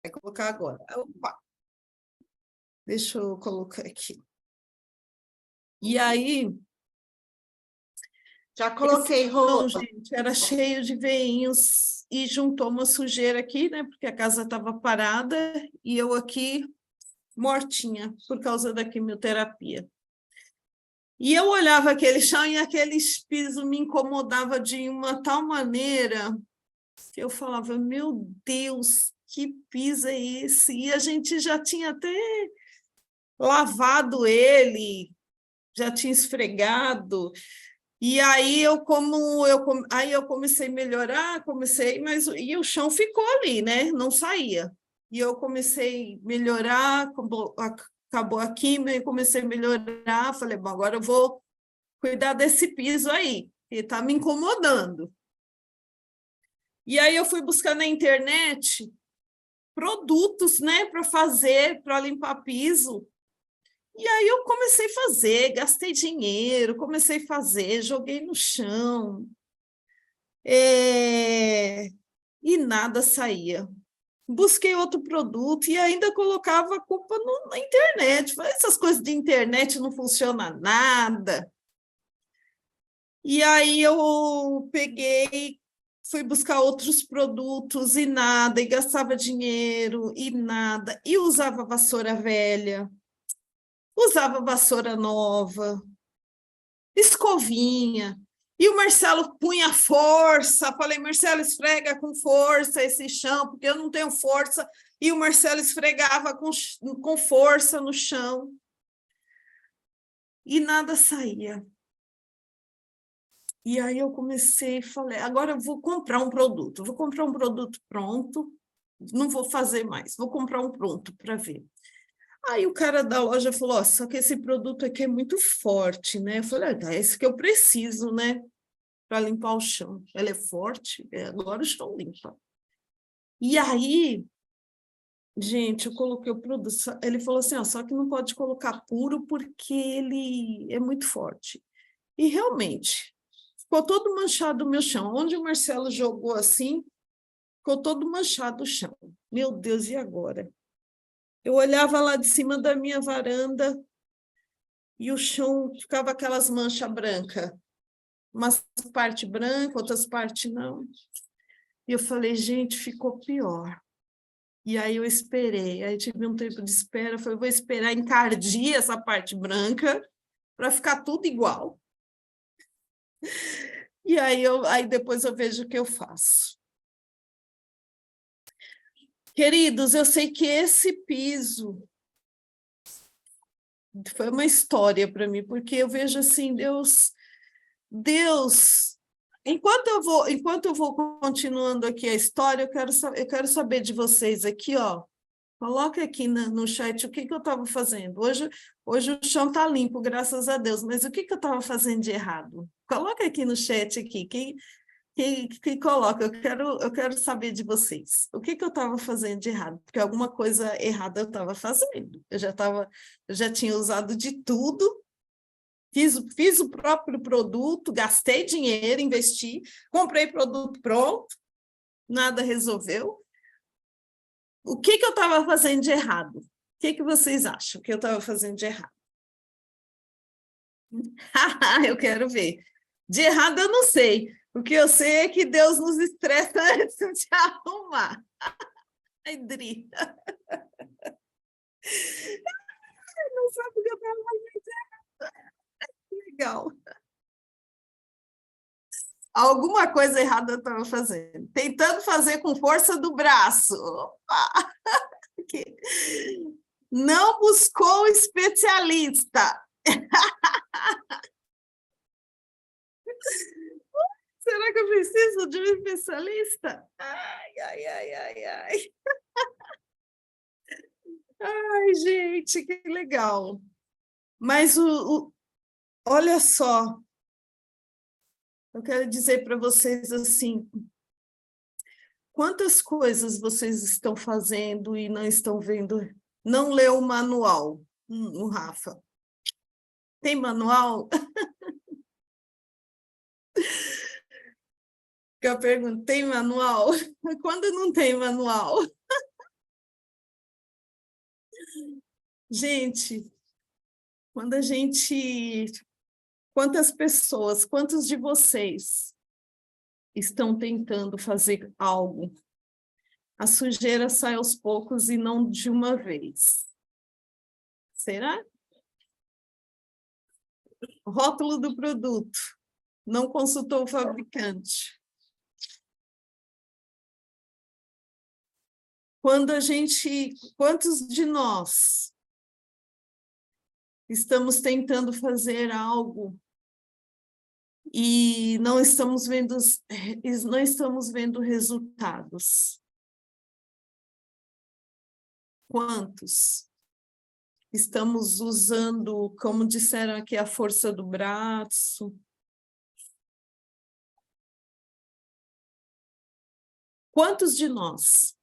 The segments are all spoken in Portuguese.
Vai colocar agora. Opa, deixa eu colocar aqui. E aí, Já coloquei, então, Rô. gente, era cheio de veinhos e juntou uma sujeira aqui, né? Porque a casa estava parada e eu aqui mortinha por causa da quimioterapia. E eu olhava aquele chão e aquele piso me incomodava de uma tal maneira que eu falava, meu Deus, que piso é esse? E a gente já tinha até lavado ele, já tinha esfregado. E aí aí eu comecei a melhorar, mas e o chão ficou ali, né? Não saía. E eu comecei a melhorar, acabou a quimio, e comecei a melhorar, falei, bom, agora eu vou cuidar desse piso aí, que está me incomodando. E aí eu fui buscar na internet produtos, né, para fazer, para limpar piso. E aí eu comecei a fazer, gastei dinheiro, comecei a fazer, joguei no chão, e nada saía. Busquei outro produto e ainda colocava a culpa na internet. Falei, essas coisas de internet não funciona nada. E aí eu peguei, fui buscar outros produtos e nada, e gastava dinheiro e nada, e usava vassoura velha, usava vassoura nova, escovinha. E o Marcelo punha força, falei, Marcelo, esfrega com força esse chão, porque eu não tenho força. E o Marcelo esfregava com força no chão. E nada saía. E aí eu comecei e falei, agora eu vou comprar um produto pronto, não vou fazer mais, vou comprar um pronto para ver. Aí o cara da loja falou, oh, só que esse produto aqui é muito forte, né? Eu falei, é esse que eu preciso, né? Para limpar o chão. Ela é forte, agora o chão limpa. E aí, gente, eu coloquei o produto, ele falou assim, só que não pode colocar puro porque ele é muito forte. E realmente, ficou todo manchado o meu chão. Onde o Marcelo jogou assim, ficou todo manchado o chão. Meu Deus, e agora? Eu olhava lá de cima da minha varanda e o chão ficava aquelas manchas brancas. Umas partes brancas, outras partes não. E eu falei, gente, ficou pior. E aí eu esperei, aí tive um tempo de espera, falei, vou esperar encardir essa parte branca para ficar tudo igual. E aí depois eu vejo o que eu faço. Queridos, eu sei que esse piso foi uma história para mim, porque eu vejo assim, Deus, enquanto eu vou continuando aqui a história, eu quero saber de vocês aqui, ó. Coloca aqui no chat o que eu estava fazendo. Hoje o chão está limpo, graças a Deus, mas o que eu estava fazendo de errado? Coloca aqui no chat aqui, quem coloca, eu quero saber de vocês. O que eu estava fazendo de errado? Porque alguma coisa errada eu estava fazendo. Eu já tinha usado de tudo, fiz o próprio produto, gastei dinheiro, investi, comprei produto pronto, nada resolveu. O que eu estava fazendo de errado? O que vocês acham que eu estava fazendo de errado? Eu quero ver. De errado eu não sei. O que eu sei é que Deus nos estressa antes de arrumar. Ai, Dri. Não sabe o que eu estava fazendo de errado. Legal. Alguma coisa errada eu estava fazendo. Tentando fazer com força do braço. Opa! Não buscou especialista. Será que eu preciso de um especialista? Ai, ai, ai, ai, ai. Ai, gente, que legal. Mas olha só, eu quero dizer para vocês assim, quantas coisas vocês estão fazendo e não estão vendo? Não leu o manual, o Rafa. Tem manual? Eu pergunto, tem manual? Quando não tem manual? Gente, quando a gente... Quantas pessoas, quantos de vocês estão tentando fazer algo? A sujeira sai aos poucos e não de uma vez. Será? O rótulo do produto. Não consultou o fabricante. Quantos de nós estamos tentando fazer algo e não estamos vendo resultados? Quantos? Estamos usando, como disseram aqui, a força do braço. Quantos de nós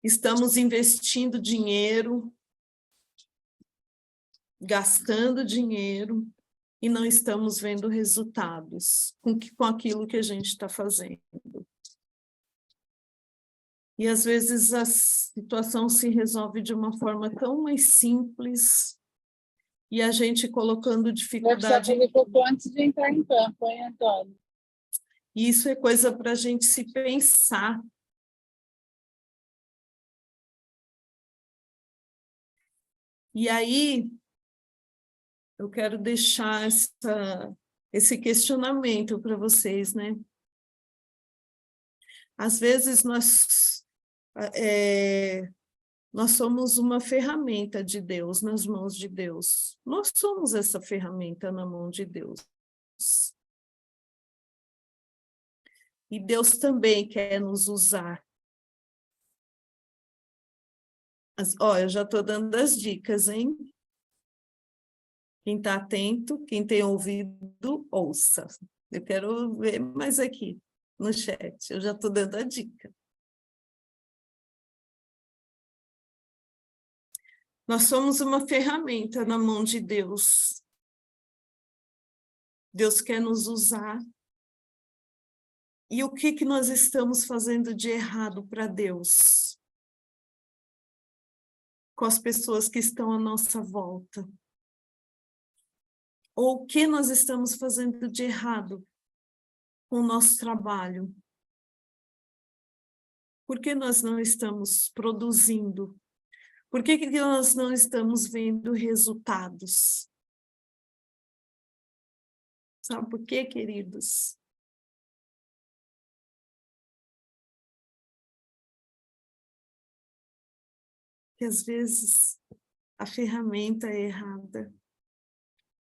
estamos investindo dinheiro, gastando dinheiro e não estamos vendo resultados com aquilo que a gente está fazendo? E às vezes a situação se resolve de uma forma tão mais simples e a gente colocando dificuldade. Ele colocou antes de entrar em campo, hein, Antônio? E isso é coisa para a gente se pensar. E aí, eu quero deixar esse questionamento para vocês, né? Às vezes nós somos uma ferramenta de Deus, nas mãos de Deus. Nós somos essa ferramenta na mão de Deus. E Deus também quer nos usar. Eu já estou dando as dicas, hein? Quem está atento, quem tem ouvido, ouça. Eu quero ver mais aqui no chat. Eu já estou dando a dica. Nós somos uma ferramenta na mão de Deus. Deus quer nos usar. E o que nós estamos fazendo de errado para Deus? Com as pessoas que estão à nossa volta? Ou o que nós estamos fazendo de errado com o nosso trabalho? Por que nós não estamos produzindo? Por que nós não estamos vendo resultados? Sabe por quê, queridos? Que às vezes a ferramenta é errada.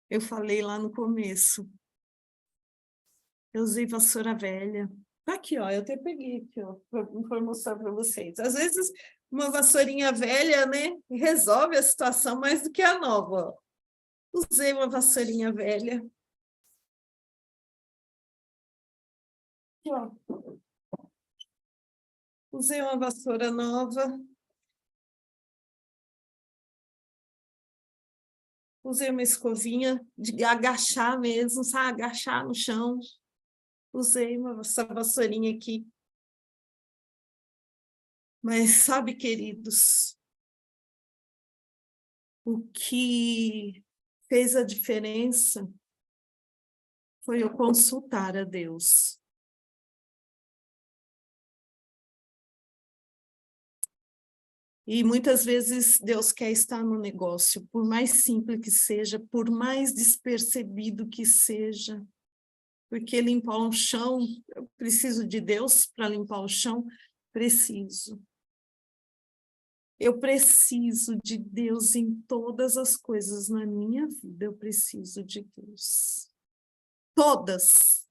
Eu falei lá no começo. Eu usei vassoura velha. Tá aqui, ó, eu até peguei aqui, ó, para mostrar para vocês. Às vezes, uma vassourinha velha, né, resolve a situação mais do que a nova, ó. Usei uma vassourinha velha. Aqui, ó. Usei uma vassoura nova. Usei uma escovinha de agachar mesmo, sabe? Agachar no chão. Usei essa vassourinha aqui. Mas sabe, queridos, o que fez a diferença foi eu consultar a Deus. E muitas vezes Deus quer estar no negócio, por mais simples que seja, por mais despercebido que seja. Porque limpar um chão, eu preciso de Deus para limpar o chão? Preciso. Eu preciso de Deus em todas as coisas na minha vida, eu preciso de Deus. Todas.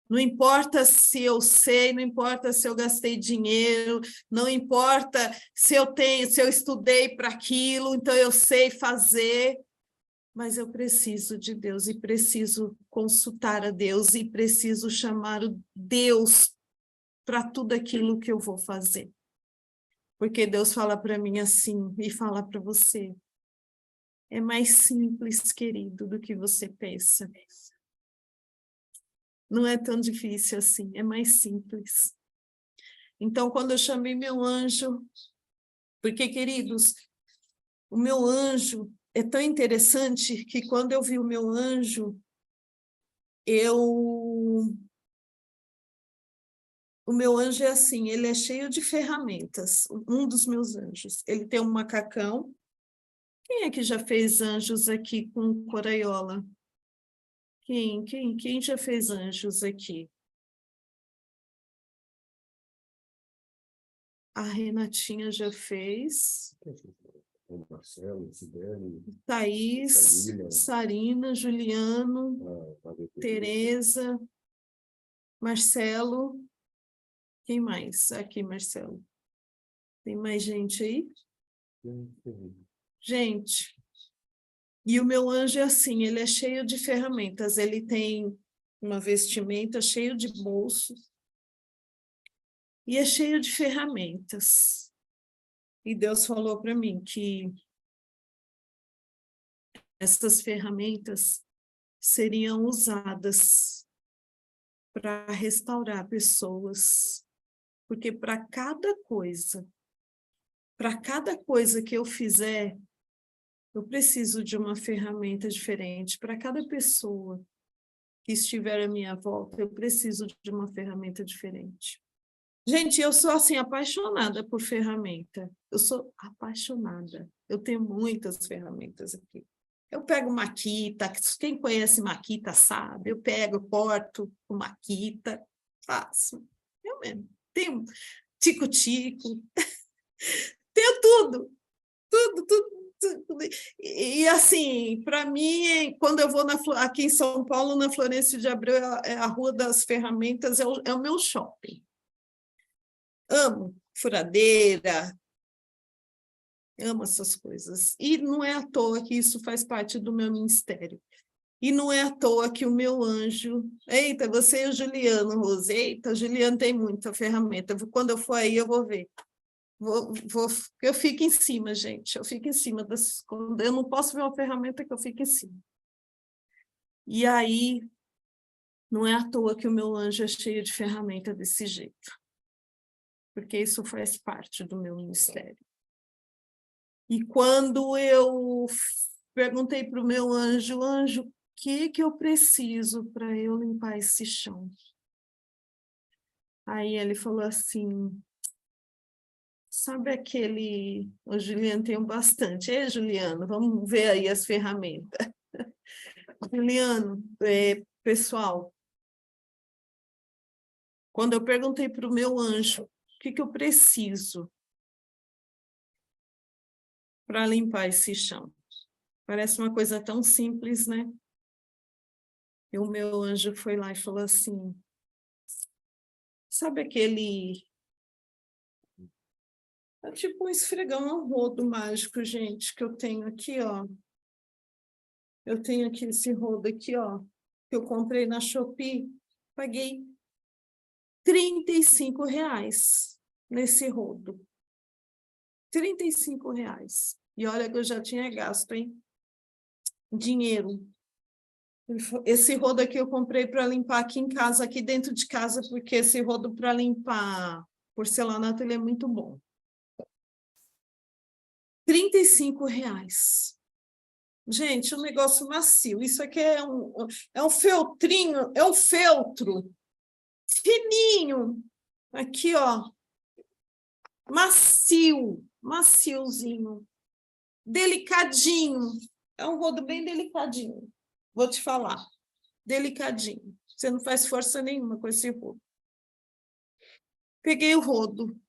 Não importa se eu sei, não importa se eu gastei dinheiro, não importa se eu estudei para aquilo, então eu sei fazer, mas eu preciso de Deus e preciso consultar a Deus e preciso chamar o Deus para tudo aquilo que eu vou fazer. Porque Deus fala para mim assim e fala para você. É mais simples, querido, do que você pensa. Não é tão difícil assim, é mais simples. Então, quando eu chamei meu anjo, porque, queridos, O meu anjo é tão interessante que quando eu vi o meu anjo, o meu anjo é assim, ele é cheio de ferramentas, um dos meus anjos. Ele tem um macacão. Quem é que já fez anjos aqui com coraiola? Quem já fez anjos aqui? A Renatinha já fez. O Marcelo, Sibeli, Thaís, Sarina, Juliano, Tereza, Marcelo. Quem mais? Aqui, Marcelo. Tem mais gente aí? Gente, e o meu anjo é assim, ele é cheio de ferramentas, ele tem uma vestimenta cheio de bolsos e é cheio de ferramentas. E Deus falou para mim que essas ferramentas seriam usadas para restaurar pessoas, porque para cada coisa que eu fizer, eu preciso de uma ferramenta diferente. Para cada pessoa que estiver à minha volta, eu preciso de uma ferramenta diferente. Gente, eu sou assim apaixonada por ferramenta. Eu sou apaixonada. Eu tenho muitas ferramentas aqui. Eu pego maquita, quem conhece maquita sabe. Eu pego, corto o maquita, faço. Eu mesmo. Tenho tico-tico, tenho tudo. E assim, para mim, quando eu vou aqui em São Paulo, na Florêncio de Abreu, é a Rua das Ferramentas, é o meu shopping. Amo furadeira, amo essas coisas. E não é à toa que isso faz parte do meu ministério. E não é à toa que o meu anjo... Eita, você e o Juliano, Rose. Eita, o Juliano tem muita ferramenta. Quando eu for aí, eu vou ver. Eu fico em cima, gente. Eu fico em cima das... Eu não posso ver uma ferramenta que eu fico em cima. E aí, não é à toa que o meu anjo é cheio de ferramenta desse jeito. Porque isso faz parte do meu ministério. E quando eu perguntei para o meu anjo, o que eu preciso para eu limpar esse chão? Aí ele falou assim, sabe aquele... O Juliano tem bastante. Ei, Juliano, vamos ver aí as ferramentas. Juliano, pessoal, quando eu perguntei para o meu anjo, o que eu preciso para limpar esse chão? Parece uma coisa tão simples, né? E o meu anjo foi lá e falou assim, sabe aquele... É tipo um esfregão a rodo mágico, gente, que eu tenho aqui, ó. Eu tenho aqui esse rodo aqui, ó, que eu comprei na Shopee. Paguei R$ 35 nesse rodo. R$ 35. E olha que eu já tinha gasto, hein? Dinheiro. Esse rodo aqui eu comprei para limpar aqui em casa, aqui dentro de casa, porque esse rodo para limpar porcelanato, ele é muito bom. R$ 35. Gente, um negócio macio. Isso aqui é um feltrinho, é um feltro fininho. Aqui, ó. Macio, maciozinho. Delicadinho. É um rodo bem delicadinho. Vou te falar. Delicadinho. Você não faz força nenhuma com esse rodo. Peguei o rodo.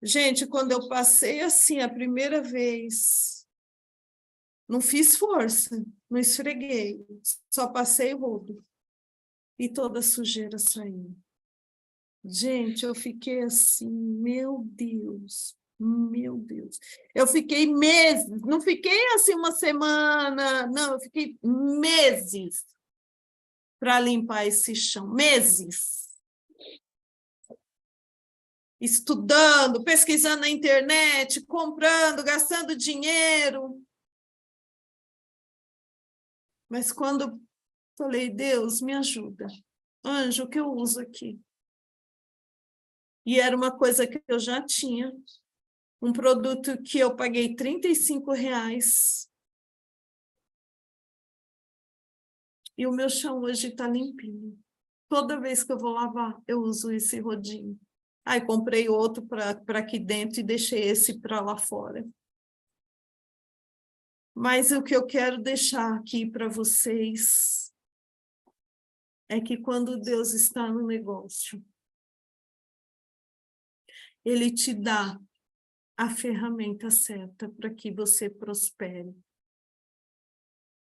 Gente, quando eu passei assim a primeira vez, não fiz força, não esfreguei, só passei o rodo. E toda a sujeira saiu. Gente, eu fiquei assim, meu Deus. Eu fiquei meses, não fiquei assim uma semana, não, eu fiquei meses para limpar esse chão, meses. Estudando, pesquisando na internet, comprando, gastando dinheiro. Mas quando falei, Deus, me ajuda. Anjo, o que eu uso aqui? E era uma coisa que eu já tinha Um produto que eu paguei R$ 35. E o meu chão hoje está limpinho. Toda vez que eu vou lavar, eu uso esse rodinho. Aí comprei outro para aqui dentro e deixei esse para lá fora. Mas o que eu quero deixar aqui para vocês é que quando Deus está no negócio, Ele te dá a ferramenta certa para que você prospere,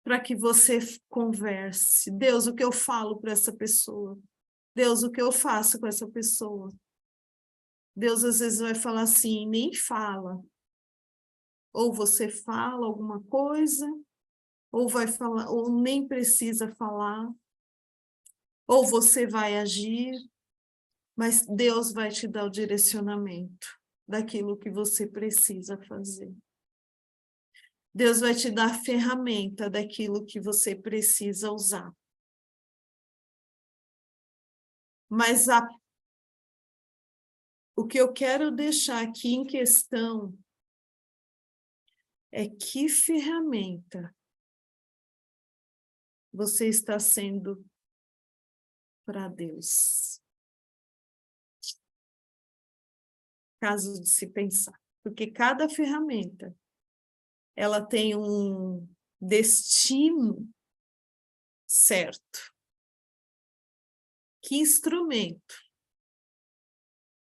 para que você converse. Deus, o que eu falo para essa pessoa? Deus, o que eu faço com essa pessoa? Deus às vezes vai falar assim, nem fala. Ou você fala alguma coisa, ou vai falar, ou nem precisa falar, ou você vai agir, mas Deus vai te dar o direcionamento daquilo que você precisa fazer. Deus vai te dar a ferramenta daquilo que você precisa usar. Mas o que eu quero deixar aqui em questão é que ferramenta você está sendo para Deus. Caso de se pensar. Porque cada ferramenta, ela tem um destino certo. Que instrumento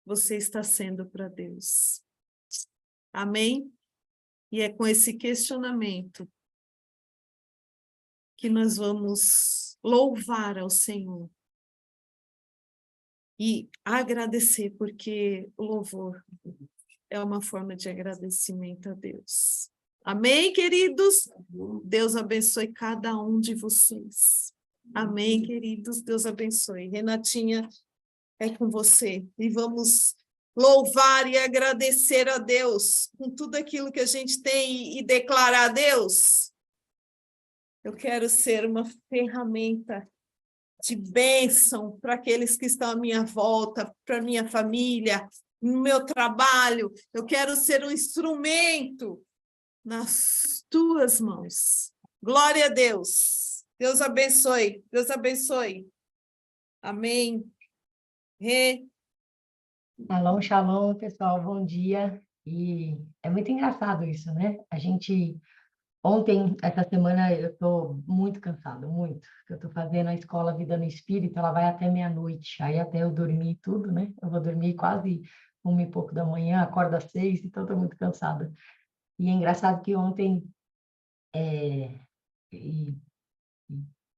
você está sendo para Deus? Amém? E é com esse questionamento que nós vamos louvar ao Senhor e agradecer, porque o louvor é uma forma de agradecimento a Deus. Amém, queridos? Deus abençoe cada um de vocês. Amém, queridos? Deus abençoe. Renatinha, é com você. E vamos louvar e agradecer a Deus com tudo aquilo que a gente tem e declarar a Deus. Eu quero ser uma ferramenta de bênção para aqueles que estão à minha volta, para a minha família, no meu trabalho. Eu quero ser um instrumento nas tuas mãos. Glória a Deus. Deus abençoe. Deus abençoe. Amém. Shalom, shalom, pessoal, bom dia. E é muito engraçado isso, né? Ontem, essa semana, eu estou muito cansada, muito. Eu estou fazendo a escola Vida no Espírito, ela vai até meia-noite, aí até eu dormir tudo, né? Eu vou dormir quase 1h e pouco da manhã, acordo às 6, então estou muito cansada. E é engraçado que ontem, e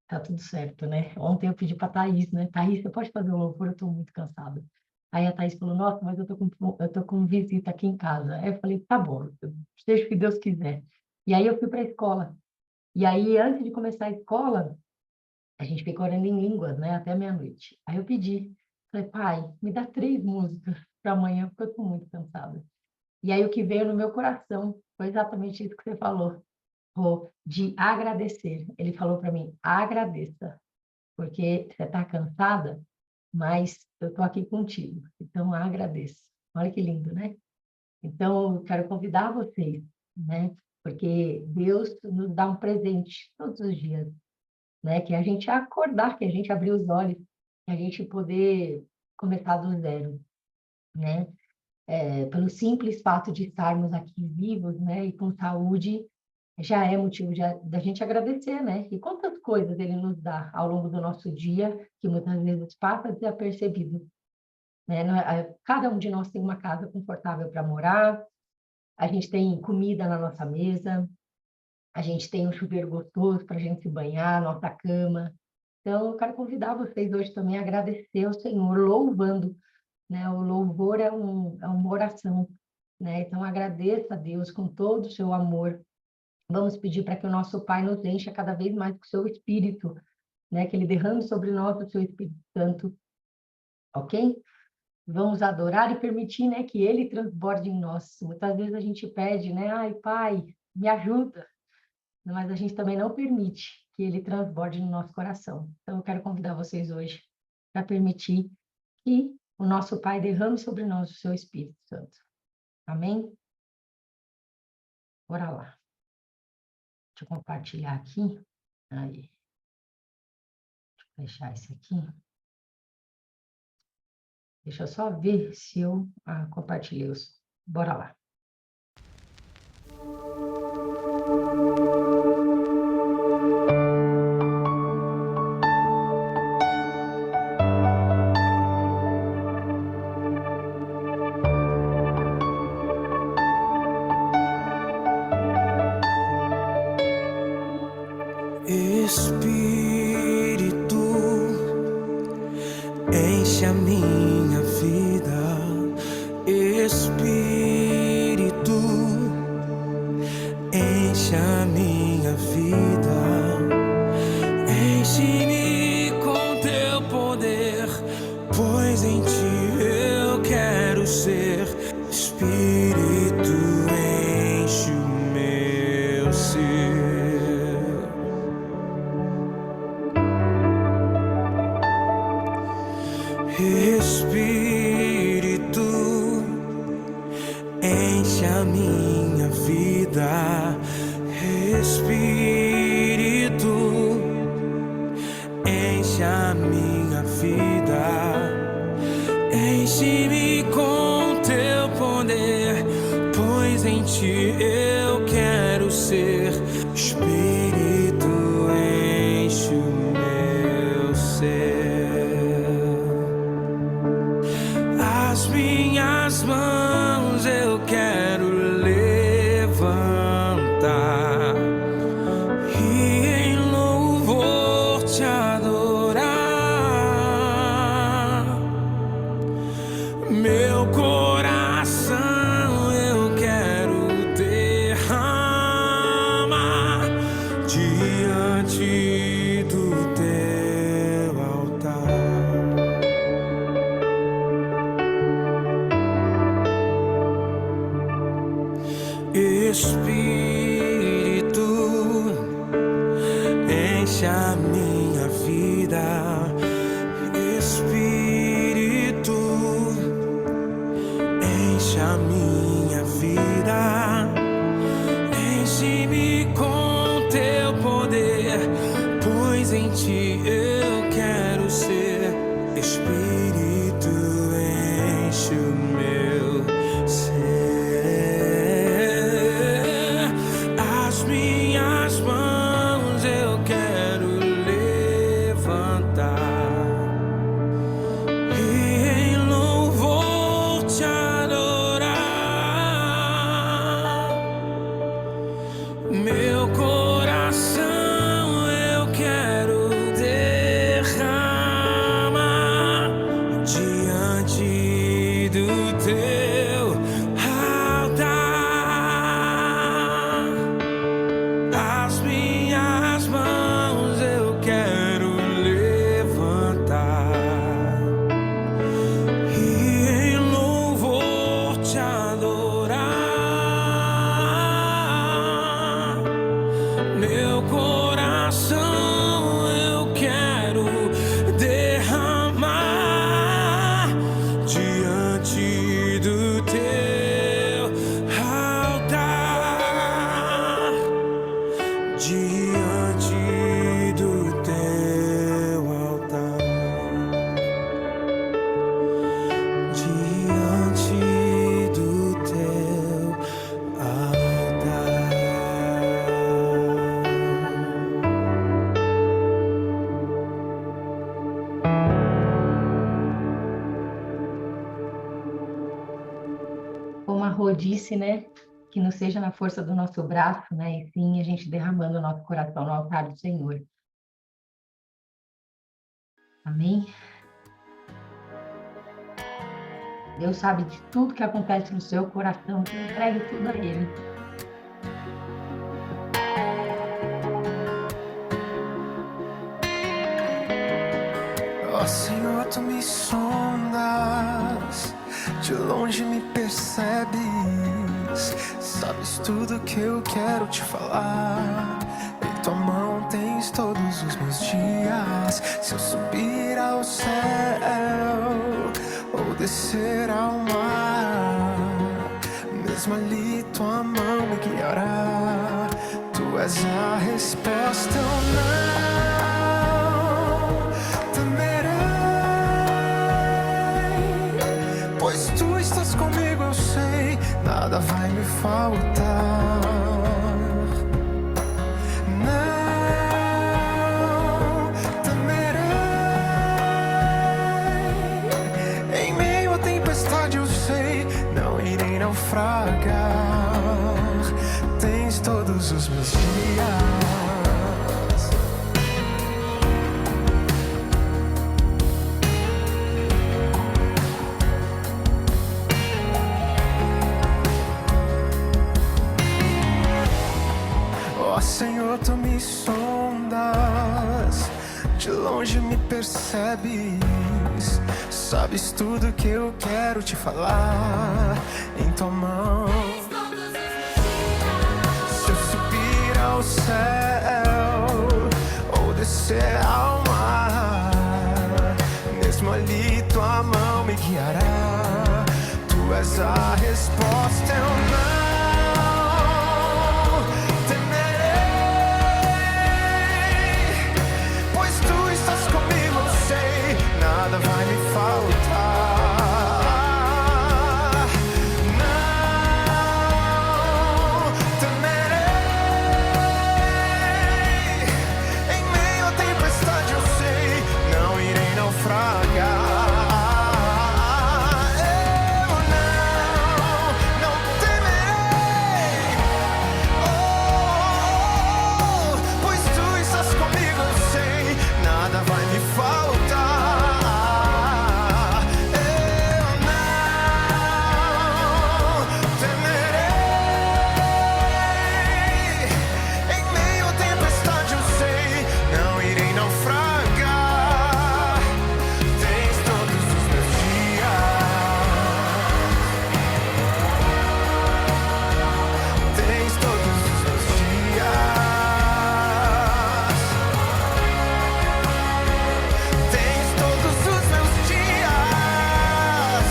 tá tudo certo, né? Ontem eu pedi para a Thaís, né? Thaís, você pode fazer o louvor? Eu estou muito cansada. Aí a Thaís falou, nossa, mas eu tô com visita aqui em casa. Aí eu falei, tá bom, seja o que Deus quiser. E aí eu fui para a escola. E aí, antes de começar a escola, a gente fica orando em línguas, né? Até meia-noite. Aí eu pedi, falei, pai, me dá 3 músicas para amanhã, porque eu estou muito cansada. E aí o que veio no meu coração foi exatamente isso que você falou, Rô, de agradecer. Ele falou para mim, agradeça, porque você está cansada, mas eu estou aqui contigo, então agradeço. Olha que lindo, né? Então, eu quero convidar vocês, né? Porque Deus nos dá um presente todos os dias, né? Que é a gente acordar, que a gente abrir os olhos, que a gente poder começar do zero, né? Pelo simples fato de estarmos aqui vivos, né? E com saúde, já é motivo da gente agradecer, né? E quantas coisas Ele nos dá ao longo do nosso dia, que muitas vezes passa desapercebido, né? Cada um de nós tem uma casa confortável para morar, a gente tem comida na nossa mesa, a gente tem um chuveiro gostoso para a gente se banhar, nossa cama. Então, eu quero convidar vocês hoje também a agradecer ao Senhor, louvando, né? O louvor é uma oração, né? Então, agradeça a Deus com todo o seu amor. Vamos pedir para que o nosso Pai nos encha cada vez mais com o seu Espírito, né? Que Ele derrame sobre nós o seu Espírito Santo, ok? Vamos adorar e permitir, né, que Ele transborde em nós. Muitas vezes a gente pede, né? Ai, Pai, me ajuda. Mas a gente também não permite que Ele transborde no nosso coração. Então, eu quero convidar vocês hoje para permitir que o nosso Pai derrame sobre nós o seu Espírito Santo. Amém? Bora lá. Deixa eu compartilhar aqui. Aí. Deixa eu fechar esse aqui. Deixa eu só ver se eu compartilhei os. Bora lá. Espírito, enche a minha vida. Espírito, enche a minha vida. Enche-me com teu poder, pois em ti eu quero ser. Espírito, enche o meu ser. Espírito, enche a minha vida. Espírito, enche a minha vida. Enche-me com teu poder, pois em ti eu quero ser. Espírito, enche o meu ser. As minhas mãos eu quero levantar e em louvor te adorar. Meu coração eu quero derramar diante do teu altar. Espírito, enche a minha vida. Espírito, enche a minha vida. Enche-me com teu poder, pois em ti eu quero ser. Espírito, enche o meu ser. As minhas mãos eu quero levantar e em louvor te adorar. Meu coração eu quero derramar diante do teu altar. As minhas mãos eu quero levantar e em louvor te adorar. Meu coração eu quero derramar diante do teu altar. Diante do teu altar. Diante do teu altar. Como a Rô disse, né? Que não seja na força do nosso braço, né? E sim a gente derramando o nosso coração no altar do Senhor. Amém? Deus sabe de tudo que acontece no seu coração, então entregue tudo a Ele. Ó Senhor, tu me sondas, de longe me percebes, sabes tudo que eu quero te falar. Em tua mão tens todos os meus dias. Se eu subir ao céu ou descer ao mar, mesmo ali tua mão mão me guiará. Tu és a resposta, eu não temerei, pois tu estás comigo, eu sei, nada vai me faltar. Não temerei, em meio à tempestade eu sei, não irei naufragar. Tens todos os meus dias. Ó Senhor, tu me sondas, de longe me percebes, sabes tudo que eu quero te falar. Em tua mão, se eu subir ao céu ou descer ao mar, mesmo ali tua mão me guiará. Tu és a resposta, eu não temerei, pois tu estás comigo, eu sei, nada vai me faltar. Não temerei, em meio à tempestade eu sei, não irei naufragar. Eu não temerei, oh, pois tu estás comigo, eu sei, nada vai me faltar. Eu não temerei, em meio à tempestade eu sei, não irei naufragar. Tens todos os meus dias, tens todos os meus dias, tens todos os meus dias.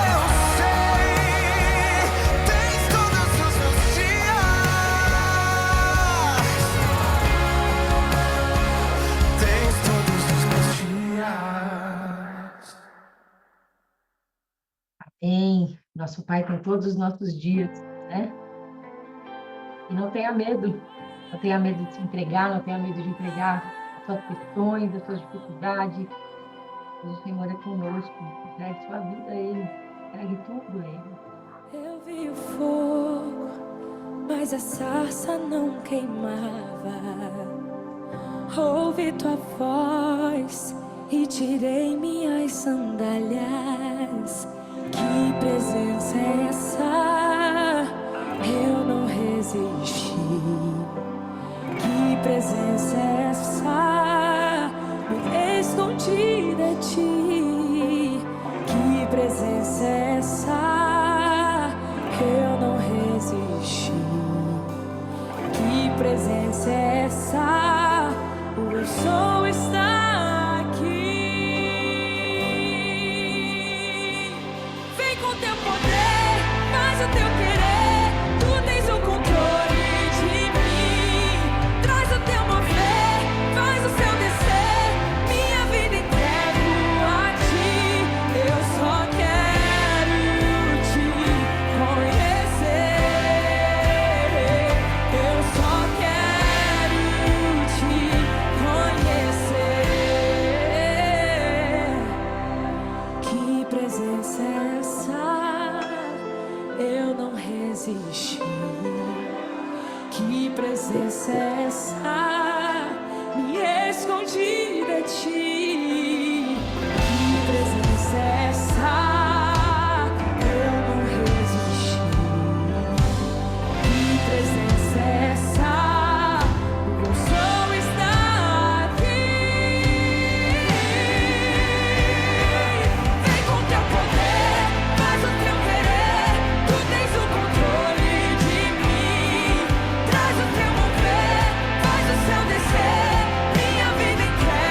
Eu sei, tens todos os meus dias, tens todos os meus dias. Amém. Nosso Pai tem todos os nossos dias, né? E não tenha medo. Não tenha medo de se entregar, não tenha medo de entregar as suas questões, as suas dificuldades. Pois o Senhor é conosco. Entregue sua vida a Ele. Entregue tudo a Ele. Eu vi o fogo, mas a sarça não queimava. Ouvi tua voz e tirei minhas sandálias. Que presença é essa? Eu não resisti. Que presença é essa? Me escondi de ti. Que presença é essa? Eu não resisti. Que presença é essa? O eu sou está aqui. Vem com teu poder, faz o teu querer. Tu tens o controle de mim. Traz o teu mover, faz o seu descer. Minha vida entrego a ti. Eu só quero te conhecer. Eu só quero te conhecer. Que presença é essa? Eu não resisti. Que presença é essa? Me escondi de ti. Que presença é essa? Eu não resisti. Que presença é essa? O eu sou está aqui. Vem com teu poder, faz o teu querer. Tu tens o controle de mim. Traz o teu mover, faz o seu descer. Minha vida entrega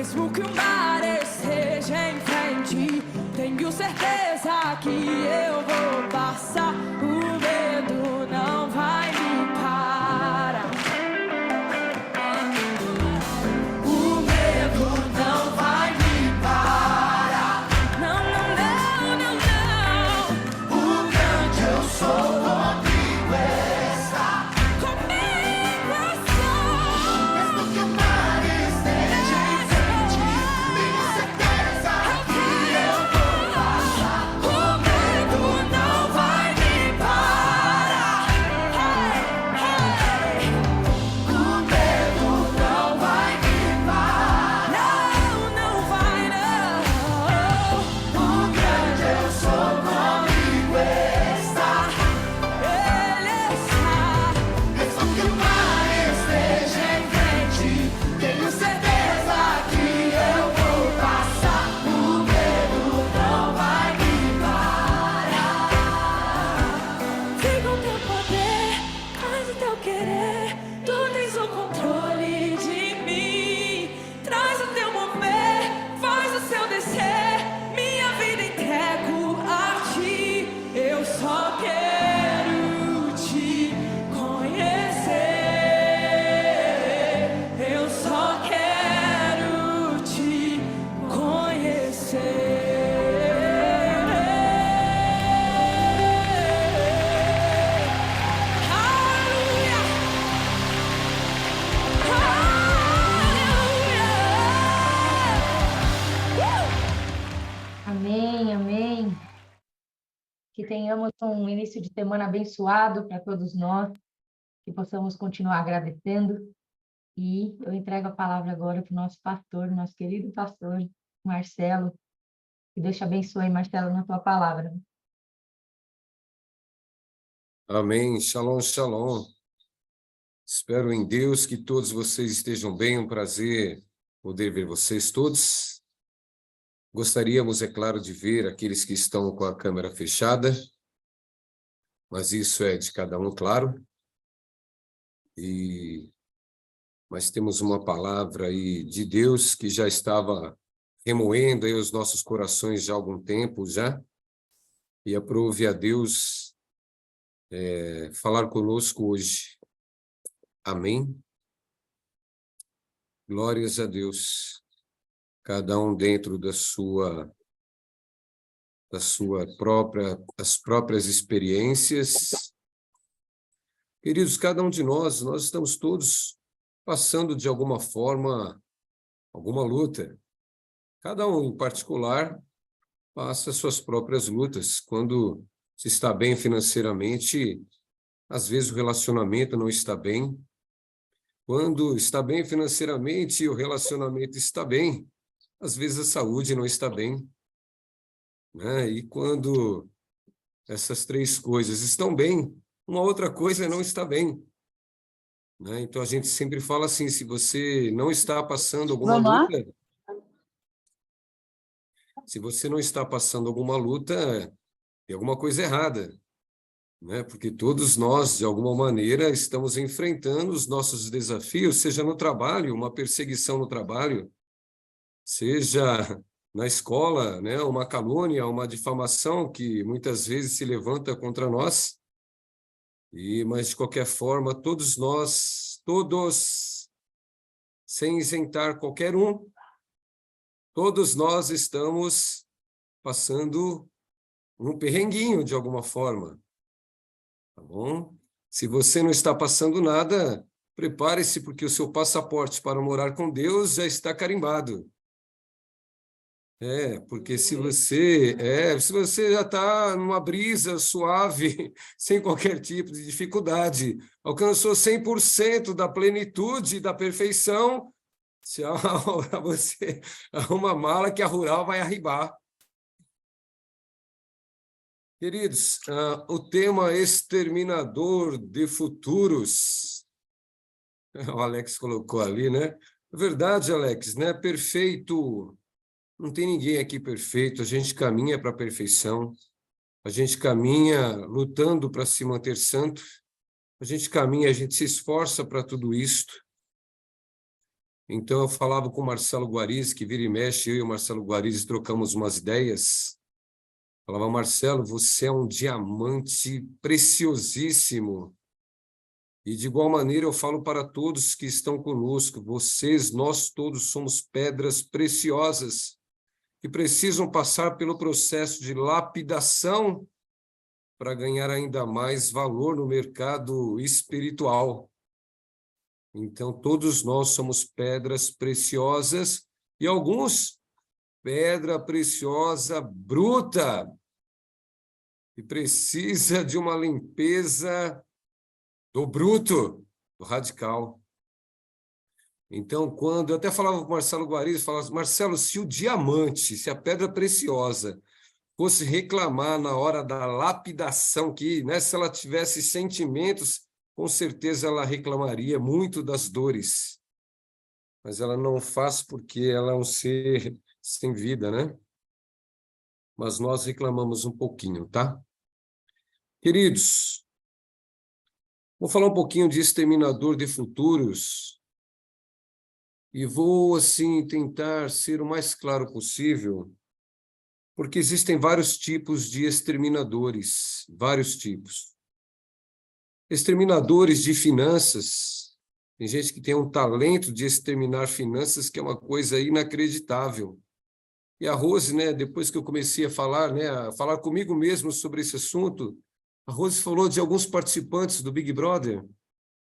Mesmo que o mar esteja em frente, tenho certeza que eu vou passar. O medo não vai me parar. O medo não vai me parar. Não, não, não, não, não. O grande eu sou comigo está. Comigo está. Mesmo que o mar esteja em frente, tenho certeza que eu vou passar. O medo não vai me parar. Hey, hey. O medo não vai me parar. Não, não vai não. O grande eu sou comigo está. Ele está. Mesmo que o mar esteja em frente, tenho certeza que eu vou passar. O medo não vai me parar. Vem com teu poder, faz o teu querer. Tu tens o controle de mim. Traz o teu mover, faz o seu descer. Minha vida entrego a ti. Eu só quero te conhecer. Eu só quero te conhecer. Aleluia! Aleluia! Amém, amém. Que tenhamos um início de semana abençoado para todos nós, que possamos continuar agradecendo. E eu entrego a palavra agora para o nosso pastor, nosso querido pastor, Marcelo. Que Deus te abençoe, Marcelo, na tua palavra. Amém. Shalom, shalom. Espero em Deus que todos vocês estejam bem. Um prazer poder ver vocês todos. Gostaríamos, é claro, de ver aqueles que estão com a câmera fechada, mas isso é de cada um, claro. Mas temos uma palavra aí de Deus que já estava remoendo aí os nossos corações já há algum tempo já, e aprove a Deus falar conosco hoje. Amém? Glórias a Deus. Cada um dentro das próprias experiências. Queridos, cada um de nós estamos todos passando de alguma forma alguma luta. Cada um em particular passa suas próprias lutas. Quando se está bem financeiramente, às vezes o relacionamento não está bem. Quando está bem financeiramente e o relacionamento está bem, às vezes a saúde não está bem, né? E quando essas três coisas estão bem, uma outra coisa não está bem, né? Então a gente sempre fala assim, se você não está passando alguma luta, se você não está passando alguma luta, tem alguma coisa errada, né? Porque todos nós, de alguma maneira, estamos enfrentando os nossos desafios, seja no trabalho, uma perseguição no trabalho, seja na escola, né, uma calúnia, uma difamação que muitas vezes se levanta contra nós. Mas, de qualquer forma, todos nós, sem isentar qualquer um, todos nós estamos passando um perrenguinho de alguma forma. Tá bom? Se você não está passando nada, prepare-se, porque o seu passaporte para morar com Deus já está carimbado. Porque se você já está numa brisa suave, sem qualquer tipo de dificuldade, alcançou 100% da plenitude, da perfeição, você arruma mala que a Rural vai arribar. Queridos, o tema exterminador de futuros, o Alex colocou ali, né? É verdade, Alex, né? Perfeito. Não tem ninguém aqui perfeito, a gente caminha para a perfeição, a gente caminha lutando para se manter santo, a gente caminha, a gente se esforça para tudo isto. Então, eu falava com o Marcelo Guariz, que vira e mexe, eu e o Marcelo Guariz trocamos umas ideias. Falava, Marcelo, você é um diamante preciosíssimo. E, de igual maneira, eu falo para todos que estão conosco, vocês, nós todos somos pedras preciosas que precisam passar pelo processo de lapidação para ganhar ainda mais valor no mercado espiritual. Então, todos nós somos pedras preciosas e alguns, pedra preciosa bruta, que precisa de uma limpeza do bruto, do radical. Então, quando eu até falava com o Marcelo Guariz, falava, Marcelo, se o diamante, se a pedra preciosa fosse reclamar na hora da lapidação, que, né, se ela tivesse sentimentos, com certeza ela reclamaria muito das dores. Mas ela não faz porque ela é um ser sem vida, né? Mas nós reclamamos um pouquinho, tá? Queridos, vou falar um pouquinho de Exterminador de Futuros e vou, assim, tentar ser o mais claro possível, porque existem vários tipos de exterminadores, vários tipos. Exterminadores de finanças, tem gente que tem um talento de exterminar finanças que é uma coisa inacreditável. E a Rose, né, depois que eu comecei a falar, né, a falar comigo mesmo sobre esse assunto, a Rose falou de alguns participantes do Big Brother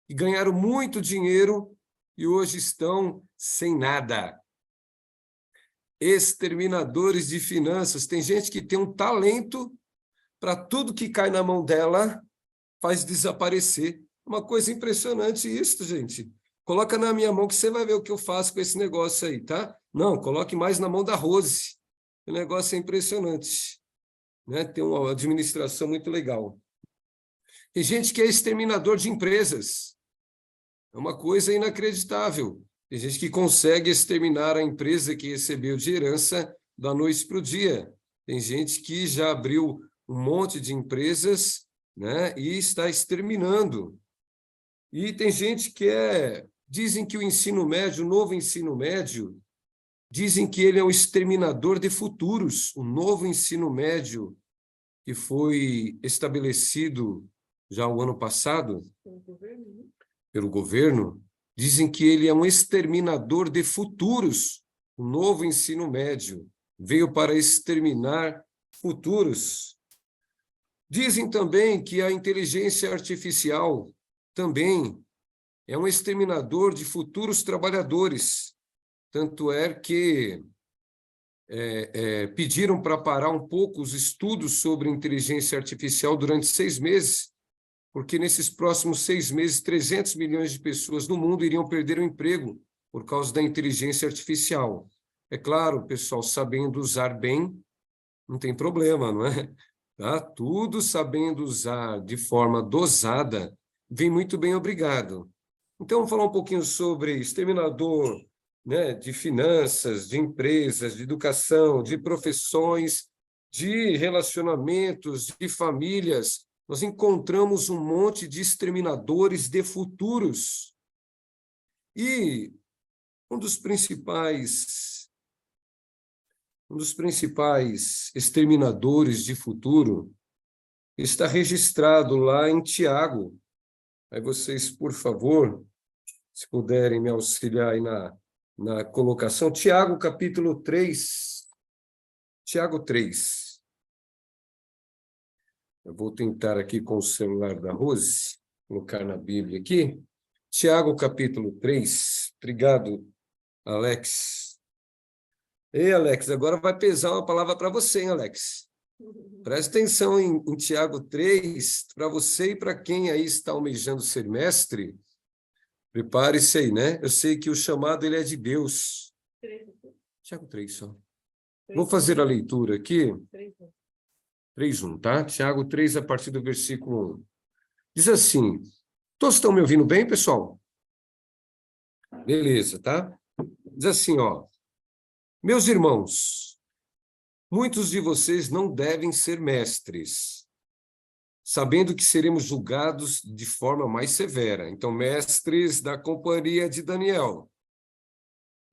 que ganharam muito dinheiro e hoje estão sem nada. Exterminadores de finanças. Tem gente que tem um talento para tudo que cai na mão dela, faz desaparecer. Uma coisa impressionante isso, gente. Coloca na minha mão que você vai ver o que eu faço com esse negócio aí, tá? Não, coloque mais na mão da Rose. O negócio é impressionante, né? Tem uma administração muito legal. Tem gente que é exterminador de empresas. É uma coisa inacreditável. Tem gente que consegue exterminar a empresa que recebeu de herança da noite para o dia. Tem gente que já abriu um monte de empresas, né, e está exterminando. E tem gente que dizem que o ensino médio, o novo ensino médio, dizem que ele é um exterminador de futuros. O novo ensino médio que foi estabelecido já o ano passado pelo governo, dizem que ele é um exterminador de futuros. O novo ensino médio veio para exterminar futuros. Dizem também que a inteligência artificial também é um exterminador de futuros trabalhadores. Tanto é que pediram para parar um pouco os estudos sobre inteligência artificial durante 6 meses, porque nesses próximos 6 meses, 300 milhões de pessoas no mundo iriam perder o emprego por causa da inteligência artificial. É claro, pessoal, sabendo usar bem, não tem problema, não é? Tá? Tudo sabendo usar de forma dosada, vem muito bem, obrigado. Então, vamos falar um pouquinho sobre exterminador, né, de finanças, de empresas, de educação, de profissões, de relacionamentos, de famílias. Nós encontramos um monte de exterminadores de futuros. E um dos principais exterminadores de futuro está registrado lá em Tiago. Aí vocês, por favor, se puderem me auxiliar aí na colocação. Tiago, capítulo 3. Tiago 3. Eu vou tentar aqui com o celular da Rose, colocar na Bíblia aqui. Tiago, capítulo 3. Obrigado, Alex. Ei, Alex, agora vai pesar uma palavra para você, hein, Alex? Presta atenção em Tiago 3, para você e para quem aí está almejando ser mestre. Prepare-se aí, né? Eu sei que o chamado ele é de Deus. Tiago 3 só. Vou fazer a leitura aqui. 3:1, tá? Tiago 3, a partir do versículo 1. Diz assim, todos estão me ouvindo bem, pessoal? Beleza, tá? Diz assim, ó. Meus irmãos, muitos de vocês não devem ser mestres, sabendo que seremos julgados de forma mais severa. Então, mestres da companhia de Daniel,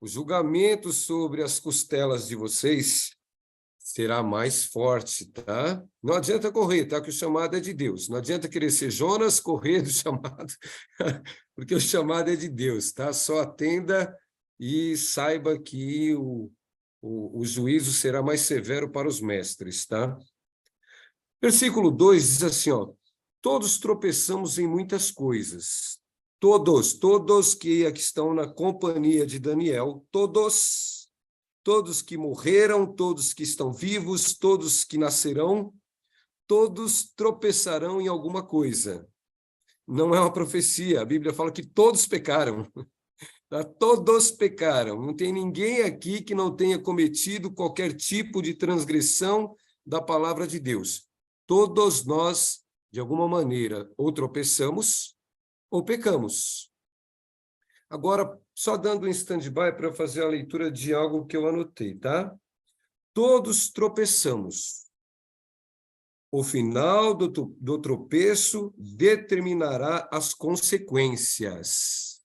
o julgamento sobre as costelas de vocês será mais forte, tá? Não adianta correr, tá? Que o chamado é de Deus. Não adianta querer ser Jonas, correr do chamado, porque o chamado é de Deus, tá? Só atenda e saiba que o juízo será mais severo para os mestres, tá? Versículo 2 diz assim, ó, todos tropeçamos em muitas coisas. Todos que aqui estão na companhia de Daniel, todos que morreram, todos que estão vivos, todos que nascerão, todos tropeçarão em alguma coisa. Não é uma profecia, a Bíblia fala que todos pecaram. Tá? Todos pecaram, não tem ninguém aqui que não tenha cometido qualquer tipo de transgressão da palavra de Deus. Todos nós, de alguma maneira, ou tropeçamos ou pecamos. Agora, só dando um stand-by para fazer a leitura de algo que eu anotei, tá? Todos tropeçamos. O final do tropeço determinará as consequências.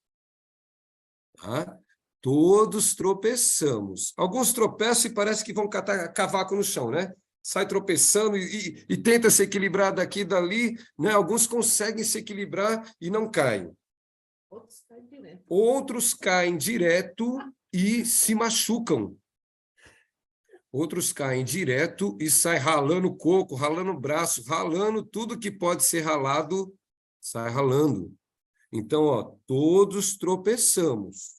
Tá? Todos tropeçamos. Alguns tropeçam e parece que vão catar cavaco no chão, né? Sai tropeçando e tenta se equilibrar daqui e dali, né? Alguns conseguem se equilibrar e não caem. Outros caem direto e se machucam. Outros caem direto e saem ralando o coco, ralando o braço, ralando tudo que pode ser ralado, sai ralando. Então, ó, todos tropeçamos.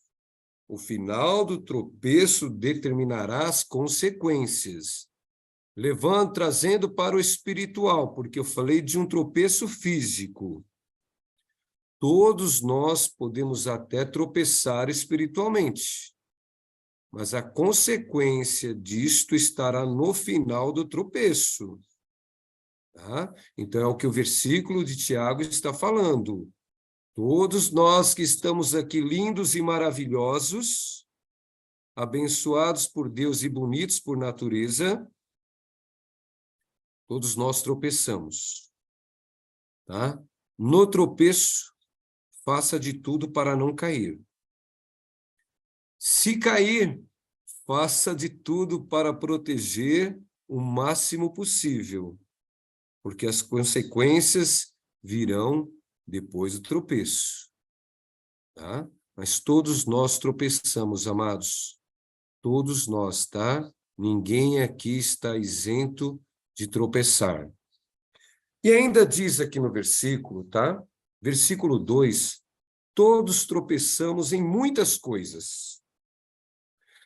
O final do tropeço determinará as consequências. Trazendo para o espiritual, porque eu falei de um tropeço físico. Todos nós podemos até tropeçar espiritualmente, mas a consequência disto estará no final do tropeço. Tá? Então, é o que o versículo de Tiago está falando. Todos nós que estamos aqui lindos e maravilhosos, abençoados por Deus e bonitos por natureza, todos nós tropeçamos. Tá? No tropeço, faça de tudo para não cair. Se cair, faça de tudo para proteger o máximo possível, porque as consequências virão depois do tropeço. Tá? Mas todos nós tropeçamos, amados. Todos nós, tá? Ninguém aqui está isento de tropeçar. E ainda diz aqui no versículo, tá? Versículo 2, todos tropeçamos em muitas coisas.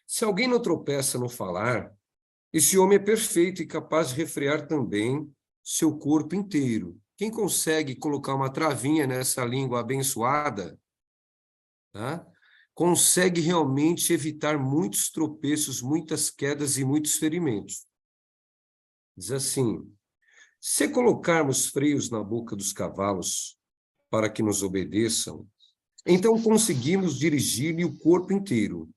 Se alguém não tropeça no falar, esse homem é perfeito e capaz de refrear também seu corpo inteiro. Quem consegue colocar uma travinha nessa língua abençoada, tá? Consegue realmente evitar muitos tropeços, muitas quedas e muitos ferimentos. Diz assim, se colocarmos freios na boca dos cavalos para que nos obedeçam, então conseguimos dirigir-lhe o corpo inteiro.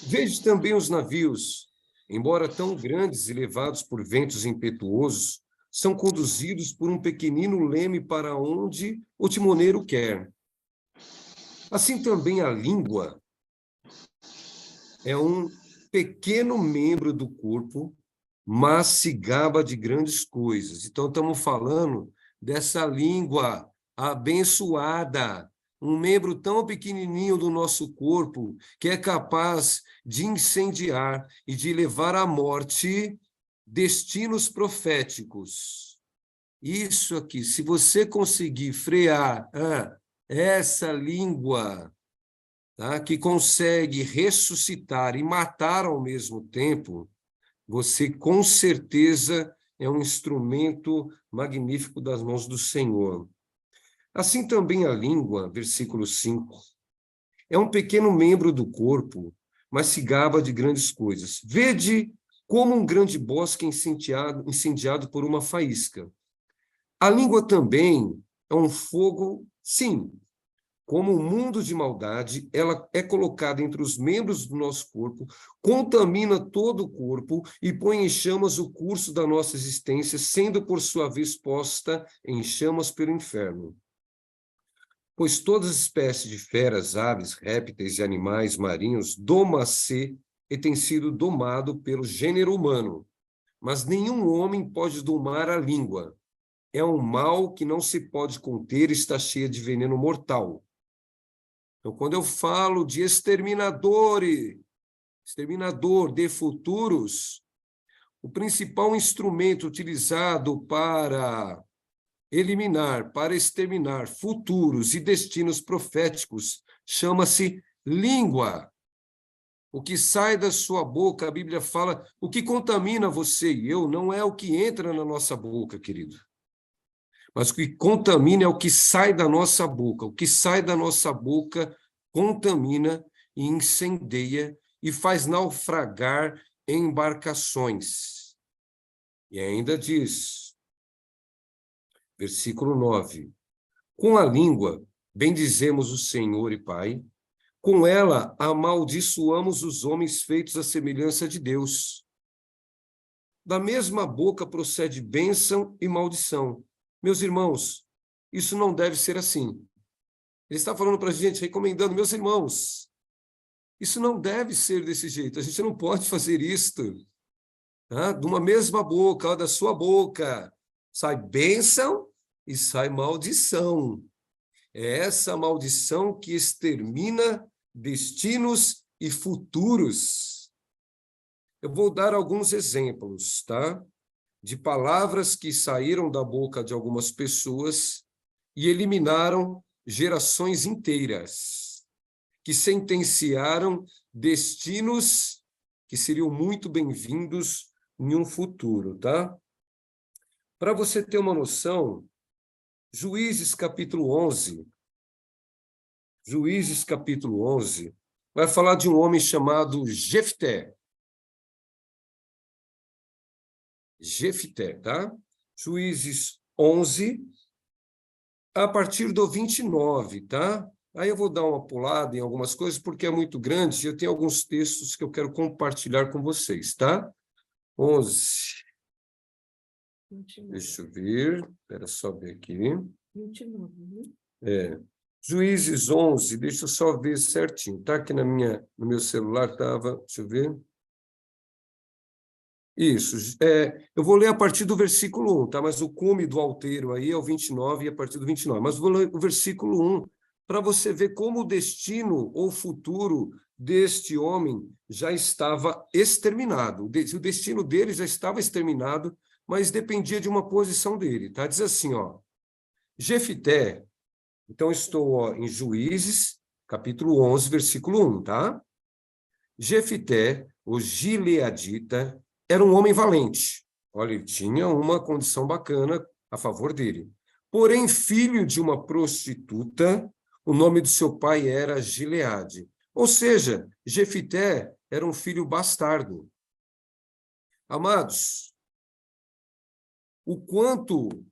Veja também os navios, embora tão grandes e levados por ventos impetuosos, são conduzidos por um pequenino leme para onde o timoneiro quer. Assim também a língua é um pequeno membro do corpo, mas se gaba de grandes coisas. Então, estamos falando dessa língua abençoada, um membro tão pequenininho do nosso corpo que é capaz de incendiar e de levar à morte destinos proféticos. Isso aqui, se você conseguir frear essa língua, tá, que consegue ressuscitar e matar ao mesmo tempo, você com certeza é um instrumento magnífico das mãos do Senhor. Assim também a língua, versículo 5, é um pequeno membro do corpo, mas se gaba de grandes coisas. Vede como um grande bosque incendiado por uma faísca. A língua também é um fogo, sim. Como um mundo de maldade, ela é colocada entre os membros do nosso corpo, contamina todo o corpo e põe em chamas o curso da nossa existência, sendo por sua vez posta em chamas pelo inferno. Pois todas as espécies de feras, aves, répteis e animais marinhos doma-se e tem sido domado pelo gênero humano. Mas nenhum homem pode domar a língua. É um mal que não se pode conter e está cheia de veneno mortal. Então, quando eu falo de exterminador de futuros, o principal instrumento utilizado para eliminar, para exterminar futuros e destinos proféticos chama-se língua. O que sai da sua boca, a Bíblia fala, o que contamina você e eu não é o que entra na nossa boca, querido. Mas o que contamina é o que sai da nossa boca. O que sai da nossa boca contamina e incendeia e faz naufragar embarcações. E ainda diz, versículo 9, com a língua bendizemos o Senhor e Pai, com ela amaldiçoamos os homens feitos à semelhança de Deus. Da mesma boca procede bênção e maldição. Meus irmãos, isso não deve ser assim. Ele está falando para a gente, recomendando, meus irmãos, isso não deve ser desse jeito, a gente não pode fazer isto. Tá? De uma mesma boca, da sua boca, sai bênção e sai maldição. É essa maldição que extermina destinos e futuros. Eu vou dar alguns exemplos, tá? De palavras que saíram da boca de algumas pessoas e eliminaram gerações inteiras, que sentenciaram destinos que seriam muito bem-vindos em um futuro, tá? Para você ter uma noção, Juízes capítulo 11, vai falar de um homem chamado Jefté. Jefté, tá? Juízes 11, a partir do 29, tá? Aí eu vou dar uma pulada em algumas coisas, porque é muito grande, e eu tenho alguns textos que eu quero compartilhar com vocês, tá? 11. 29. Deixa eu ver, espera só ver aqui. 29, né? É. Juízes 11, deixa eu só ver certinho, tá? Aqui no meu celular estava, deixa eu ver. Isso, eu vou ler a partir do versículo 1, tá? Mas o cume do alteiro aí é o 29 e a partir do 29. Mas vou ler o versículo 1, para você ver como o destino ou futuro deste homem já estava exterminado. O destino dele já estava exterminado, mas dependia de uma posição dele, tá? Diz assim, ó, Jefté, então estou em Juízes, capítulo 11, versículo 1, tá? Jefté, o gileadita, era um homem valente. Olha, ele tinha uma condição bacana a favor dele. Porém, filho de uma prostituta, o nome do seu pai era Gileade. Ou seja, Jefté era um filho bastardo. Amados, o quanto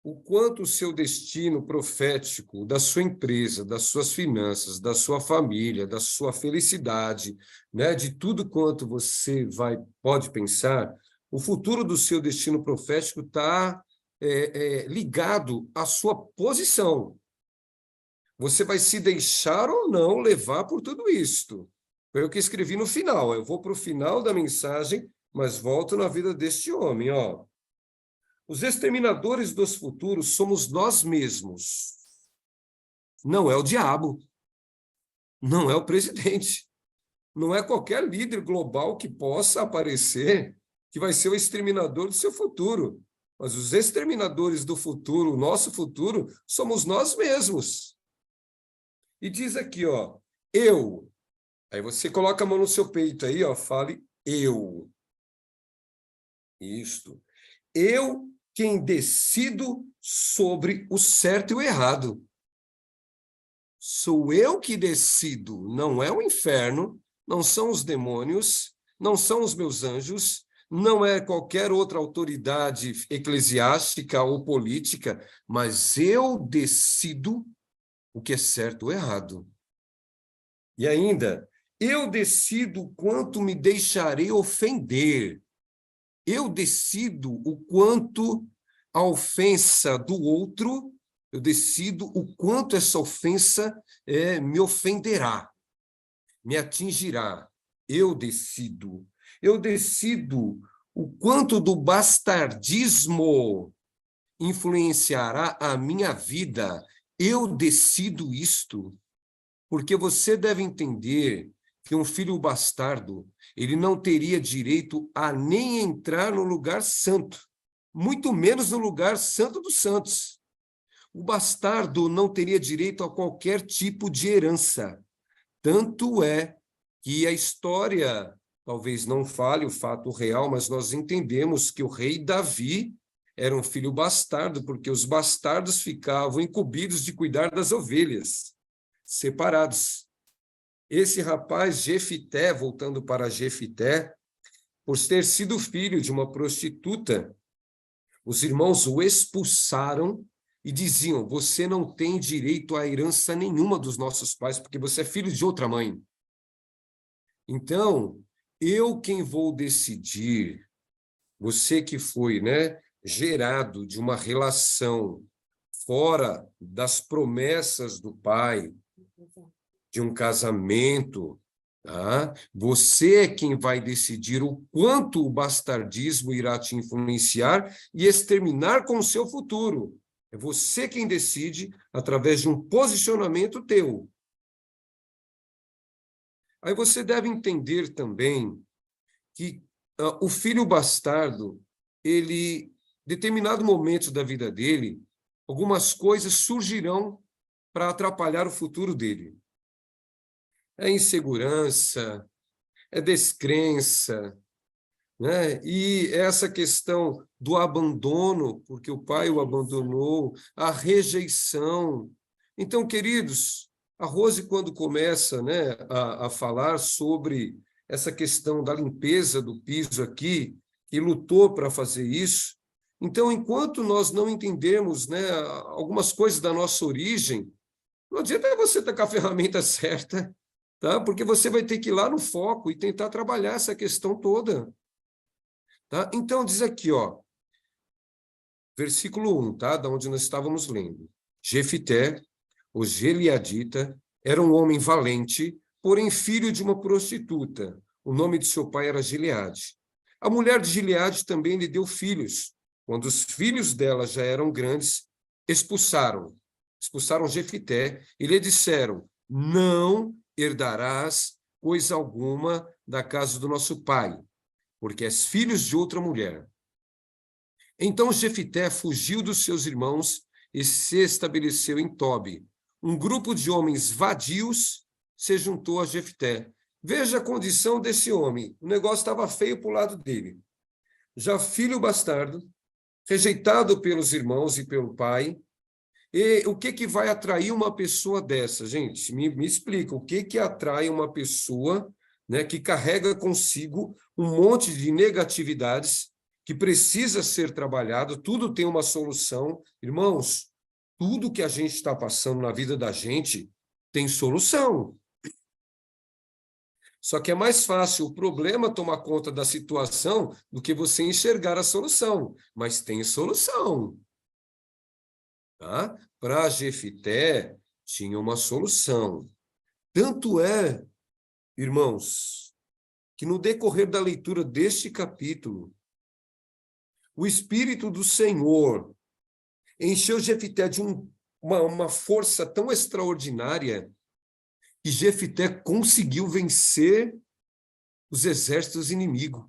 o seu destino profético, da sua empresa, das suas finanças, da sua família, da sua felicidade, né, de tudo quanto você pode pensar, o futuro do seu destino profético está ligado à sua posição. Você vai se deixar ou não levar por tudo isto. Foi o que escrevi no final. Eu vou para o final da mensagem, mas volto na vida deste homem, ó. Os exterminadores dos futuros somos nós mesmos. Não é o diabo. Não é o presidente. Não é qualquer líder global que possa aparecer que vai ser o exterminador do seu futuro. Mas os exterminadores do futuro, o nosso futuro, somos nós mesmos. E diz aqui, ó, eu. Aí você coloca a mão no seu peito aí, ó, fale eu. Isto. Eu quem decido sobre o certo e o errado. Sou eu que decido, não é o inferno, não são os demônios, não são os meus anjos, não é qualquer outra autoridade eclesiástica ou política, mas eu decido o que é certo ou errado. E ainda, eu decido quanto me deixarei ofender. Eu decido o quanto a ofensa do outro Eu decido o quanto essa ofensa me ofenderá, me atingirá. Eu decido. Eu decido o quanto do bastardismo influenciará a minha vida. Eu decido isto. Porque você deve entender que um filho bastardo, ele não teria direito a nem entrar no lugar santo, muito menos no lugar santo dos santos. O bastardo não teria direito a qualquer tipo de herança. Tanto é que a história talvez não fale o fato real, mas nós entendemos que o rei Davi era um filho bastardo, porque os bastardos ficavam incumbidos de cuidar das ovelhas, separados. Esse rapaz, Jefité, voltando para Jefité, por ter sido filho de uma prostituta, os irmãos o expulsaram e diziam: você não tem direito a herança nenhuma dos nossos pais, porque você é filho de outra mãe. Então, eu quem vou decidir, você que foi, gerado de uma relação fora das promessas do pai, de um casamento, tá? Você é quem vai decidir o quanto o bastardismo irá te influenciar e exterminar com o seu futuro. É você quem decide através de um posicionamento teu. Aí você deve entender também que o filho bastardo, ele, em determinado momento da vida dele, algumas coisas surgirão para atrapalhar o futuro dele. É insegurança, é descrença, E essa questão do abandono, porque o pai o abandonou, a rejeição. Então, queridos, a Rose, quando começa, a falar sobre essa questão da limpeza do piso aqui, e lutou para fazer isso, então, enquanto nós não entendermos, algumas coisas da nossa origem, não adianta você estar com a ferramenta certa, tá? Porque você vai ter que ir lá no foco e tentar trabalhar essa questão toda. Tá? Então, diz aqui, versículo 1, tá? Da onde nós estávamos lendo. Jefité, o Gileadita, era um homem valente, porém filho de uma prostituta. O nome de seu pai era Gileade. A mulher de Gileade também lhe deu filhos. Quando os filhos dela já eram grandes, expulsaram Jefité e lhe disseram: não herdarás coisa alguma da casa do nosso pai, porque és filhos de outra mulher. Então Jefité fugiu dos seus irmãos e se estabeleceu em Tobi. Um grupo de homens vadios se juntou a Jefité. Veja a condição desse homem. O negócio estava feio para o lado dele. Já filho bastardo, rejeitado pelos irmãos e pelo pai. E o que vai atrair uma pessoa dessa, gente? Me explica, o que atrai uma pessoa, que carrega consigo um monte de negatividades que precisa ser trabalhado, tudo tem uma solução. Irmãos, tudo que a gente está passando na vida da gente tem solução. Só que é mais fácil o problema tomar conta da situação do que você enxergar a solução. Mas tem solução. Tá? Para Jefité, tinha uma solução. Tanto é, irmãos, que no decorrer da leitura deste capítulo, o Espírito do Senhor encheu Jefité de uma força tão extraordinária que Jefité conseguiu vencer os exércitos inimigos.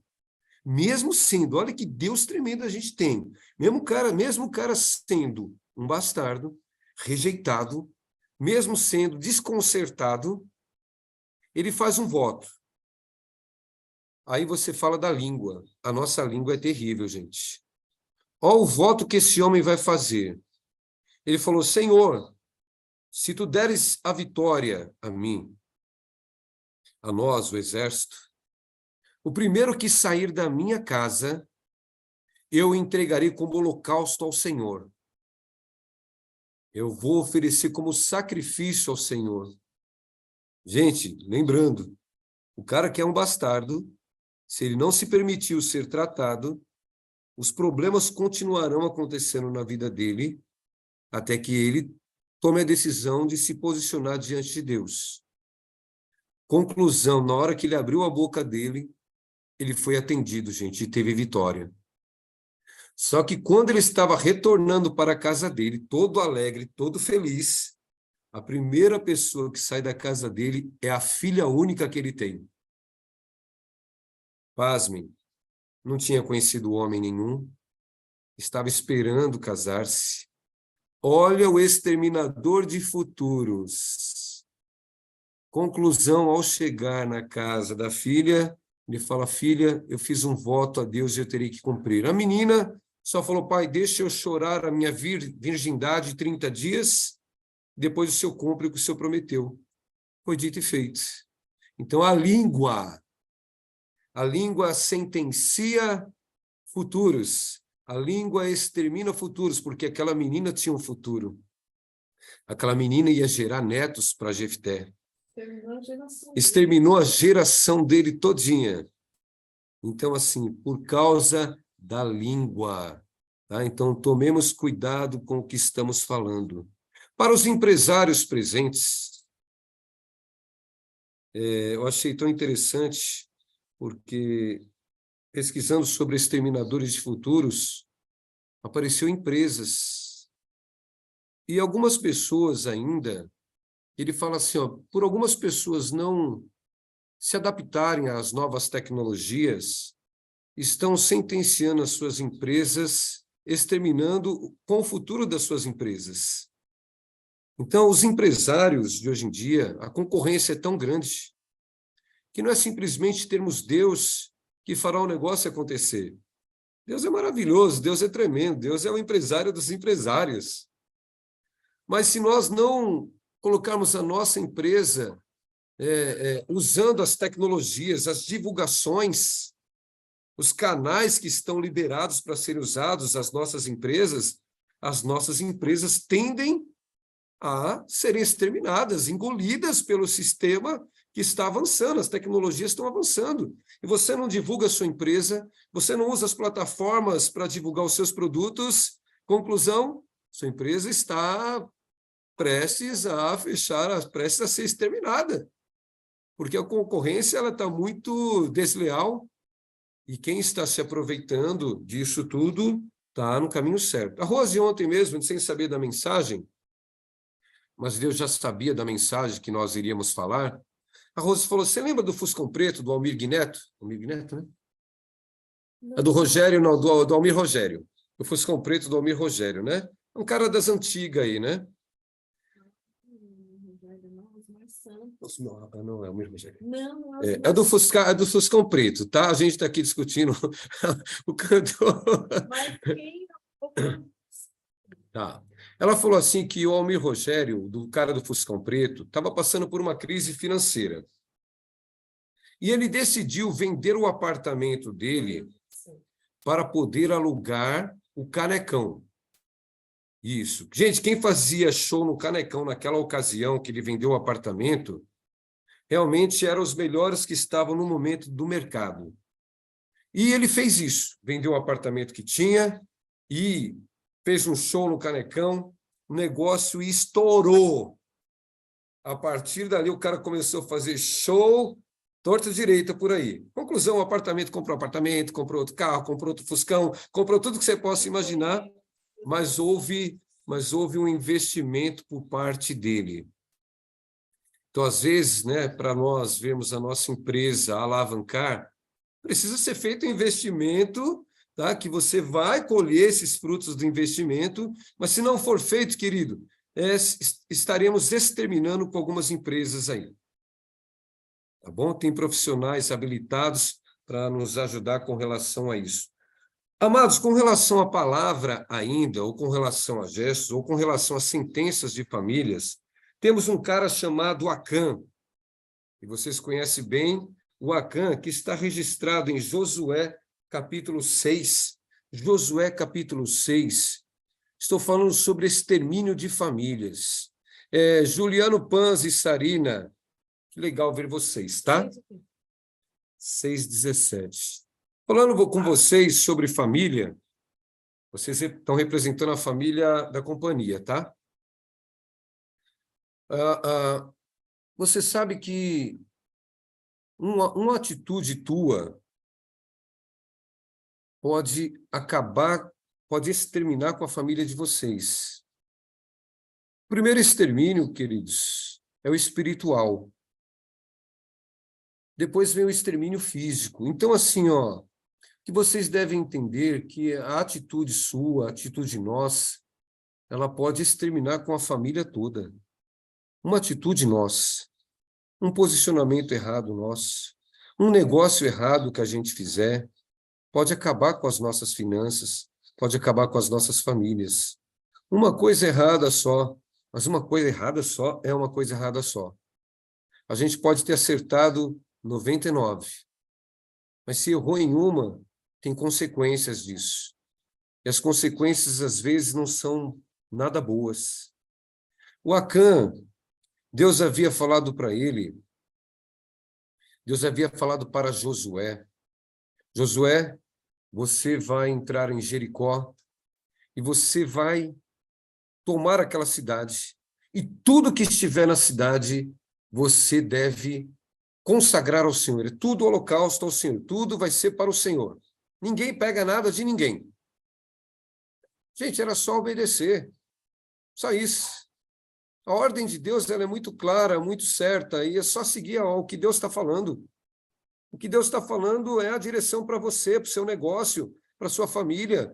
Mesmo sendo, olha que Deus tremendo a gente tem, mesmo o cara sendo um bastardo, rejeitado, mesmo sendo desconcertado, ele faz um voto. Aí você fala da língua. A nossa língua é terrível, gente. Olha o voto que esse homem vai fazer. Ele falou: Senhor, se tu deres a vitória a mim, a nós, o exército, o primeiro que sair da minha casa, eu entregarei como holocausto ao Senhor. Eu vou oferecer como sacrifício ao Senhor. Gente, lembrando, o cara que é um bastardo, se ele não se permitiu ser tratado, os problemas continuarão acontecendo na vida dele, até que ele tome a decisão de se posicionar diante de Deus. Conclusão, na hora que ele abriu a boca dele, ele foi atendido, gente, e teve vitória. Só que quando ele estava retornando para a casa dele, todo alegre, todo feliz, a primeira pessoa que sai da casa dele é a filha única que ele tem. Pasmem, não tinha conhecido homem nenhum, estava esperando casar-se. Olha o exterminador de futuros. Conclusão, ao chegar na casa da filha, ele fala: filha, eu fiz um voto a Deus e eu terei que cumprir. A menina só falou: pai, deixa eu chorar a minha virgindade 30 dias, depois o senhor cumpre o que o senhor prometeu. Foi dito e feito. Então, a língua sentencia futuros, a língua extermina futuros, porque aquela menina tinha um futuro. Aquela menina ia gerar netos para Jefté. Exterminou a geração dele todinha. Então, assim, por causa da língua. Tá? Então, tomemos cuidado com o que estamos falando. Para os empresários presentes, eu achei tão interessante, porque pesquisando sobre exterminadores de futuros, apareceu empresas. E algumas pessoas ainda, ele fala assim, ó, por algumas pessoas não se adaptarem às novas tecnologias, estão sentenciando as suas empresas, exterminando com o futuro das suas empresas. Então, os empresários de hoje em dia, a concorrência é tão grande que não é simplesmente termos Deus que fará o negócio acontecer. Deus é maravilhoso, Deus é tremendo, Deus é o empresário dos empresários. Mas se nós não colocarmos a nossa empresa usando as tecnologias, as divulgações, os canais que estão liberados para serem usados, as nossas empresas tendem a serem exterminadas, engolidas pelo sistema que está avançando, as tecnologias estão avançando. E você não divulga a sua empresa, você não usa as plataformas para divulgar os seus produtos, conclusão, sua empresa está prestes a fechar, prestes a ser exterminada, porque a concorrência está muito desleal e quem está se aproveitando disso tudo está no caminho certo. A Rose, ontem mesmo, sem saber da mensagem, mas Deus já sabia da mensagem que nós iríamos falar, a Rose falou: você lembra do Fuscão Preto, do Almir Guineto? Almir Guineto, né? É do Rogério, não, do Almir Rogério. O Fuscão Preto do Almir Rogério, né? Um cara das antigas aí, né? Não, é o Almir Rogério. Não, é do Fuscão Preto, tá? A gente está aqui discutindo o cantor. Mas quem... Tá. Ela falou assim que o Almir Rogério, do cara do Fuscão Preto, estava passando por uma crise financeira. E ele decidiu vender o apartamento dele para poder alugar o Canecão. Isso. Gente, quem fazia show no Canecão naquela ocasião que ele vendeu o apartamento, realmente eram os melhores que estavam no momento do mercado. E ele fez isso, vendeu o apartamento que tinha e fez um show no Canecão, o negócio estourou. A partir dali, o cara começou a fazer show torta direita por aí. Conclusão, o apartamento, comprou outro carro, comprou outro Fuscão, comprou tudo que você possa imaginar, mas houve um investimento por parte dele. Então, às vezes, né, para nós vermos a nossa empresa alavancar, precisa ser feito um investimento, tá? Que você vai colher esses frutos do investimento, mas se não for feito, querido, estaremos exterminando com algumas empresas aí. Tá bom? Tem profissionais habilitados para nos ajudar com relação a isso. Amados, com relação à palavra ainda, ou com relação a gestos, ou com relação a sentenças de famílias, temos um cara chamado Acã, e vocês conhecem bem o Acã, que está registrado em Josué, capítulo 6. Josué, capítulo 6. Estou falando sobre extermínio de famílias. Juliano Panzi e Sarina, que legal ver vocês, tá? 6:17. Falando com vocês sobre família, Vocês estão representando a família da companhia, tá? Você sabe que uma atitude tua pode acabar, pode exterminar com a família de vocês. O primeiro extermínio, queridos, é o espiritual. Depois vem o extermínio físico. Então, assim, ó, que vocês devem entender que a atitude sua, a atitude nossa, ela pode exterminar com a família toda. Uma atitude nossa, um posicionamento errado nosso, um negócio errado que a gente fizer, pode acabar com as nossas finanças, pode acabar com as nossas famílias. Uma coisa errada só, mas uma coisa errada só é uma coisa errada só. A gente pode ter acertado 99, mas se errou em uma, tem consequências disso. E as consequências, às vezes, não são nada boas. O Acã, Deus havia falado para ele, Deus havia falado para Josué, Josué, você vai entrar em Jericó e você vai tomar aquela cidade, e tudo que estiver na cidade, você deve consagrar ao Senhor. É tudo holocausto ao Senhor, tudo vai ser para o Senhor. Ninguém pega nada de ninguém. Gente, era só obedecer. Só isso. A ordem de Deus ela é muito clara, muito certa, e é só seguir o que Deus está falando. O que Deus está falando é a direção para você, para o seu negócio, para a sua família,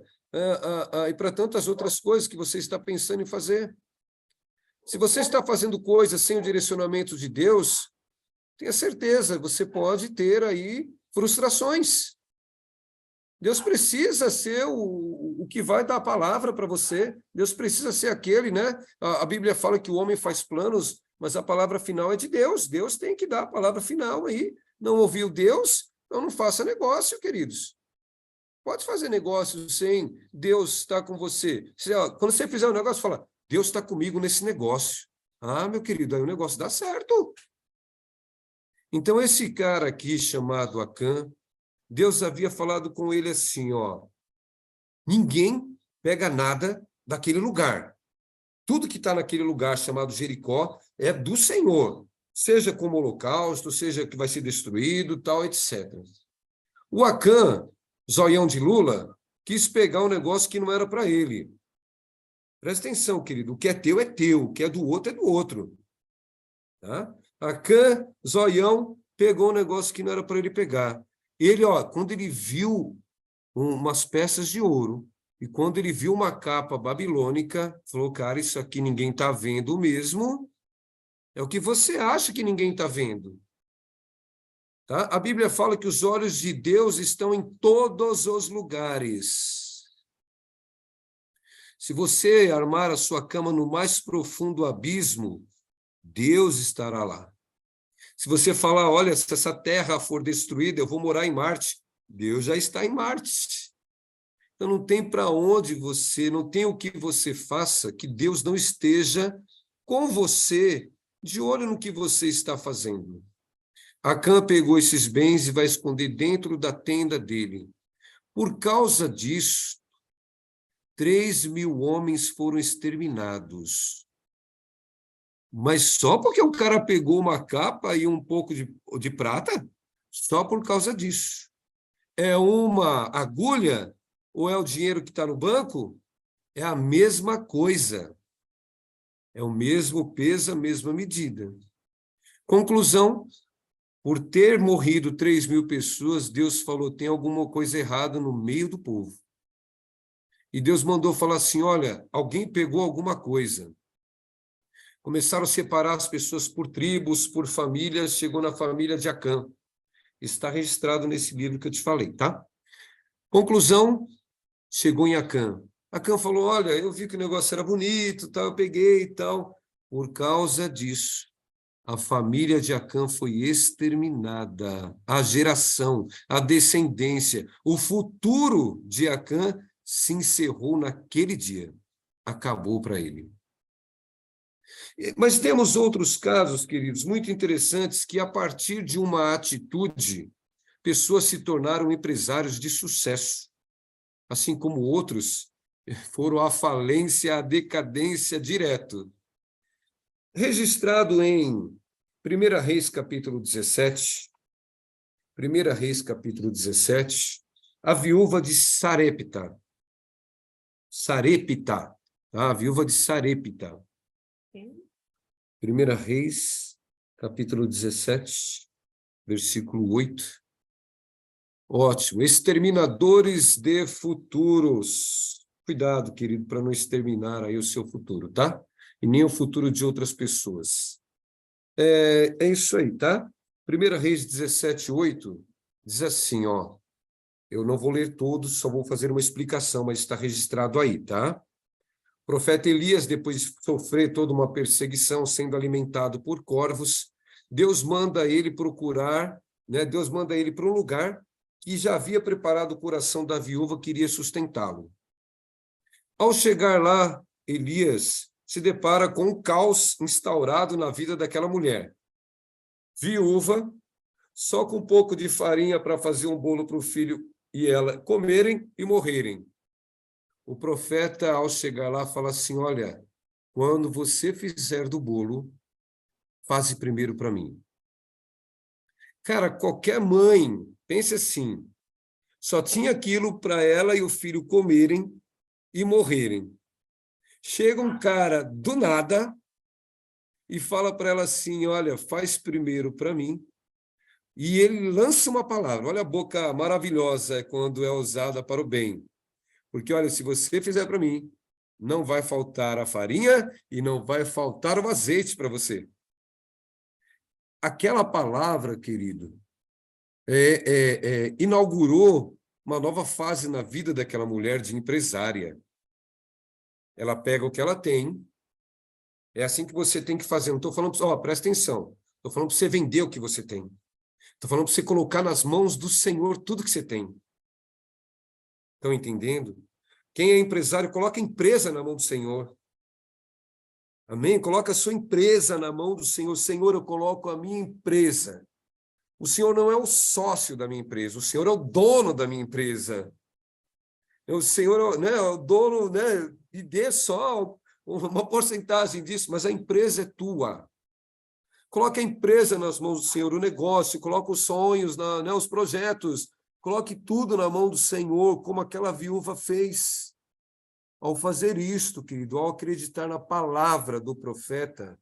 e para tantas outras coisas que você está pensando em fazer. Se você está fazendo coisas sem o direcionamento de Deus, tenha certeza, você pode ter aí frustrações. Deus precisa ser o que vai dar a palavra para você. Deus precisa ser aquele, né? A Bíblia fala que o homem faz planos, mas a palavra final é de Deus. Deus tem que dar a palavra final aí. Não ouviu Deus? Então não faça negócio, queridos. Pode fazer negócio sem Deus estar com você. Quando você fizer um negócio, fala, Deus está comigo nesse negócio. Ah, meu querido, aí o negócio dá certo. Então, esse cara aqui, chamado Acã, Deus havia falado com ele assim, ó, ninguém pega nada daquele lugar. Tudo que está naquele lugar chamado Jericó é do Senhor, seja como holocausto, seja que vai ser destruído, tal, etc. O Acã, zoião de Lula, quis pegar um negócio que não era para ele. Presta atenção, querido, o que é teu, o que é do outro. Tá? Acã, zoião, pegou um negócio que não era para ele pegar. Ele, ó, quando ele viu umas peças de ouro, e quando ele viu uma capa babilônica, falou, cara, isso aqui ninguém está vendo mesmo, é o que você acha que ninguém está vendo. Tá? A Bíblia fala que os olhos de Deus estão em todos os lugares. Se você armar a sua cama no mais profundo abismo, Deus estará lá. Se você falar, olha, se essa terra for destruída, eu vou morar em Marte, Deus já está em Marte. Então não tem para onde você, não tem o que você faça que Deus não esteja com você, de olho no que você está fazendo. Acã pegou esses bens e vai esconder dentro da tenda dele. Por causa disso, 3.000 homens foram exterminados. Mas só porque o cara pegou uma capa e um pouco de prata? Só por causa disso. É uma agulha ou é o dinheiro que está no banco? É a mesma coisa. É o mesmo peso, a mesma medida. Conclusão, por ter morrido 3.000 pessoas, Deus falou, tem alguma coisa errada no meio do povo. E Deus mandou falar assim, olha, alguém pegou alguma coisa. Começaram a separar as pessoas por tribos, por famílias, chegou na família de Acã. Está registrado nesse livro que eu te falei, tá? Conclusão, chegou em Acã. Acã falou, olha, eu vi que o negócio era bonito, tal, eu peguei e tal. Por causa disso, a família de Acã foi exterminada. A geração, a descendência, o futuro de Acã se encerrou naquele dia. Acabou para ele. Mas temos outros casos, queridos, muito interessantes, que a partir de uma atitude, pessoas se tornaram empresários de sucesso, assim como outros foram à falência, à decadência direto. Registrado em 1 Reis, capítulo 17, 1 Reis, capítulo 17, a viúva de Sarepta. Sarepta, tá? A viúva de Sarepta. 1 Reis, capítulo 17, versículo 8. Ótimo. Exterminadores de futuros. Cuidado, querido, para não exterminar aí o seu futuro, tá? E nem o futuro de outras pessoas. É isso aí, tá? 1 Reis 17, 8, diz assim, ó. Eu não vou ler todos, só vou fazer uma explicação, mas está registrado aí, tá? O profeta Elias, depois de sofrer toda uma perseguição, sendo alimentado por corvos, Deus manda ele procurar, né? Deus manda ele para um lugar que já havia preparado o coração da viúva que iria sustentá-lo. Ao chegar lá, Elias se depara com um caos instaurado na vida daquela mulher. Viúva, só com um pouco de farinha para fazer um bolo para o filho e ela comerem e morrerem. O profeta, ao chegar lá, fala assim, olha, quando você fizer do bolo, faze primeiro para mim. Cara, qualquer mãe, pense assim, só tinha aquilo para ela e o filho comerem e morrerem. Chega um cara do nada e fala para ela assim, olha, faz primeiro para mim. E ele lança uma palavra. Olha a boca maravilhosa quando é usada para o bem. Porque, olha, se você fizer para mim, não vai faltar a farinha e não vai faltar o azeite para você. Aquela palavra, querido, inaugurou uma nova fase na vida daquela mulher de empresária. Ela pega o que ela tem. É assim que você tem que fazer. Não estou falando, presta atenção. Estou falando para você vender o que você tem. Estou falando para você colocar nas mãos do Senhor tudo que você tem. Estão entendendo? Quem é empresário, coloca a empresa na mão do Senhor. Amém? Coloca a sua empresa na mão do Senhor. Senhor, eu coloco a minha empresa. O Senhor não é o sócio da minha empresa. O Senhor é o dono da minha empresa. O Senhor, né, é o dono, né, e dê só uma porcentagem disso, mas a empresa é tua. Coloque a empresa nas mãos do Senhor, o negócio, coloque os sonhos, né, os projetos, coloque tudo na mão do Senhor, como aquela viúva fez. Ao fazer isto, querido, ao acreditar na palavra do profeta,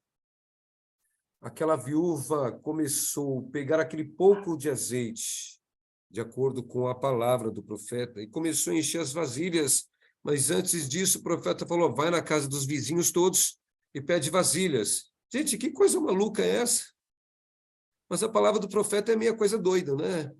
aquela viúva começou a pegar aquele pouco de azeite, de acordo com a palavra do profeta, e começou a encher as vasilhas. Mas antes disso, o profeta falou, vai na casa dos vizinhos todos e pede vasilhas. Gente, que coisa maluca é essa? Mas a palavra do profeta é meio coisa doida, né?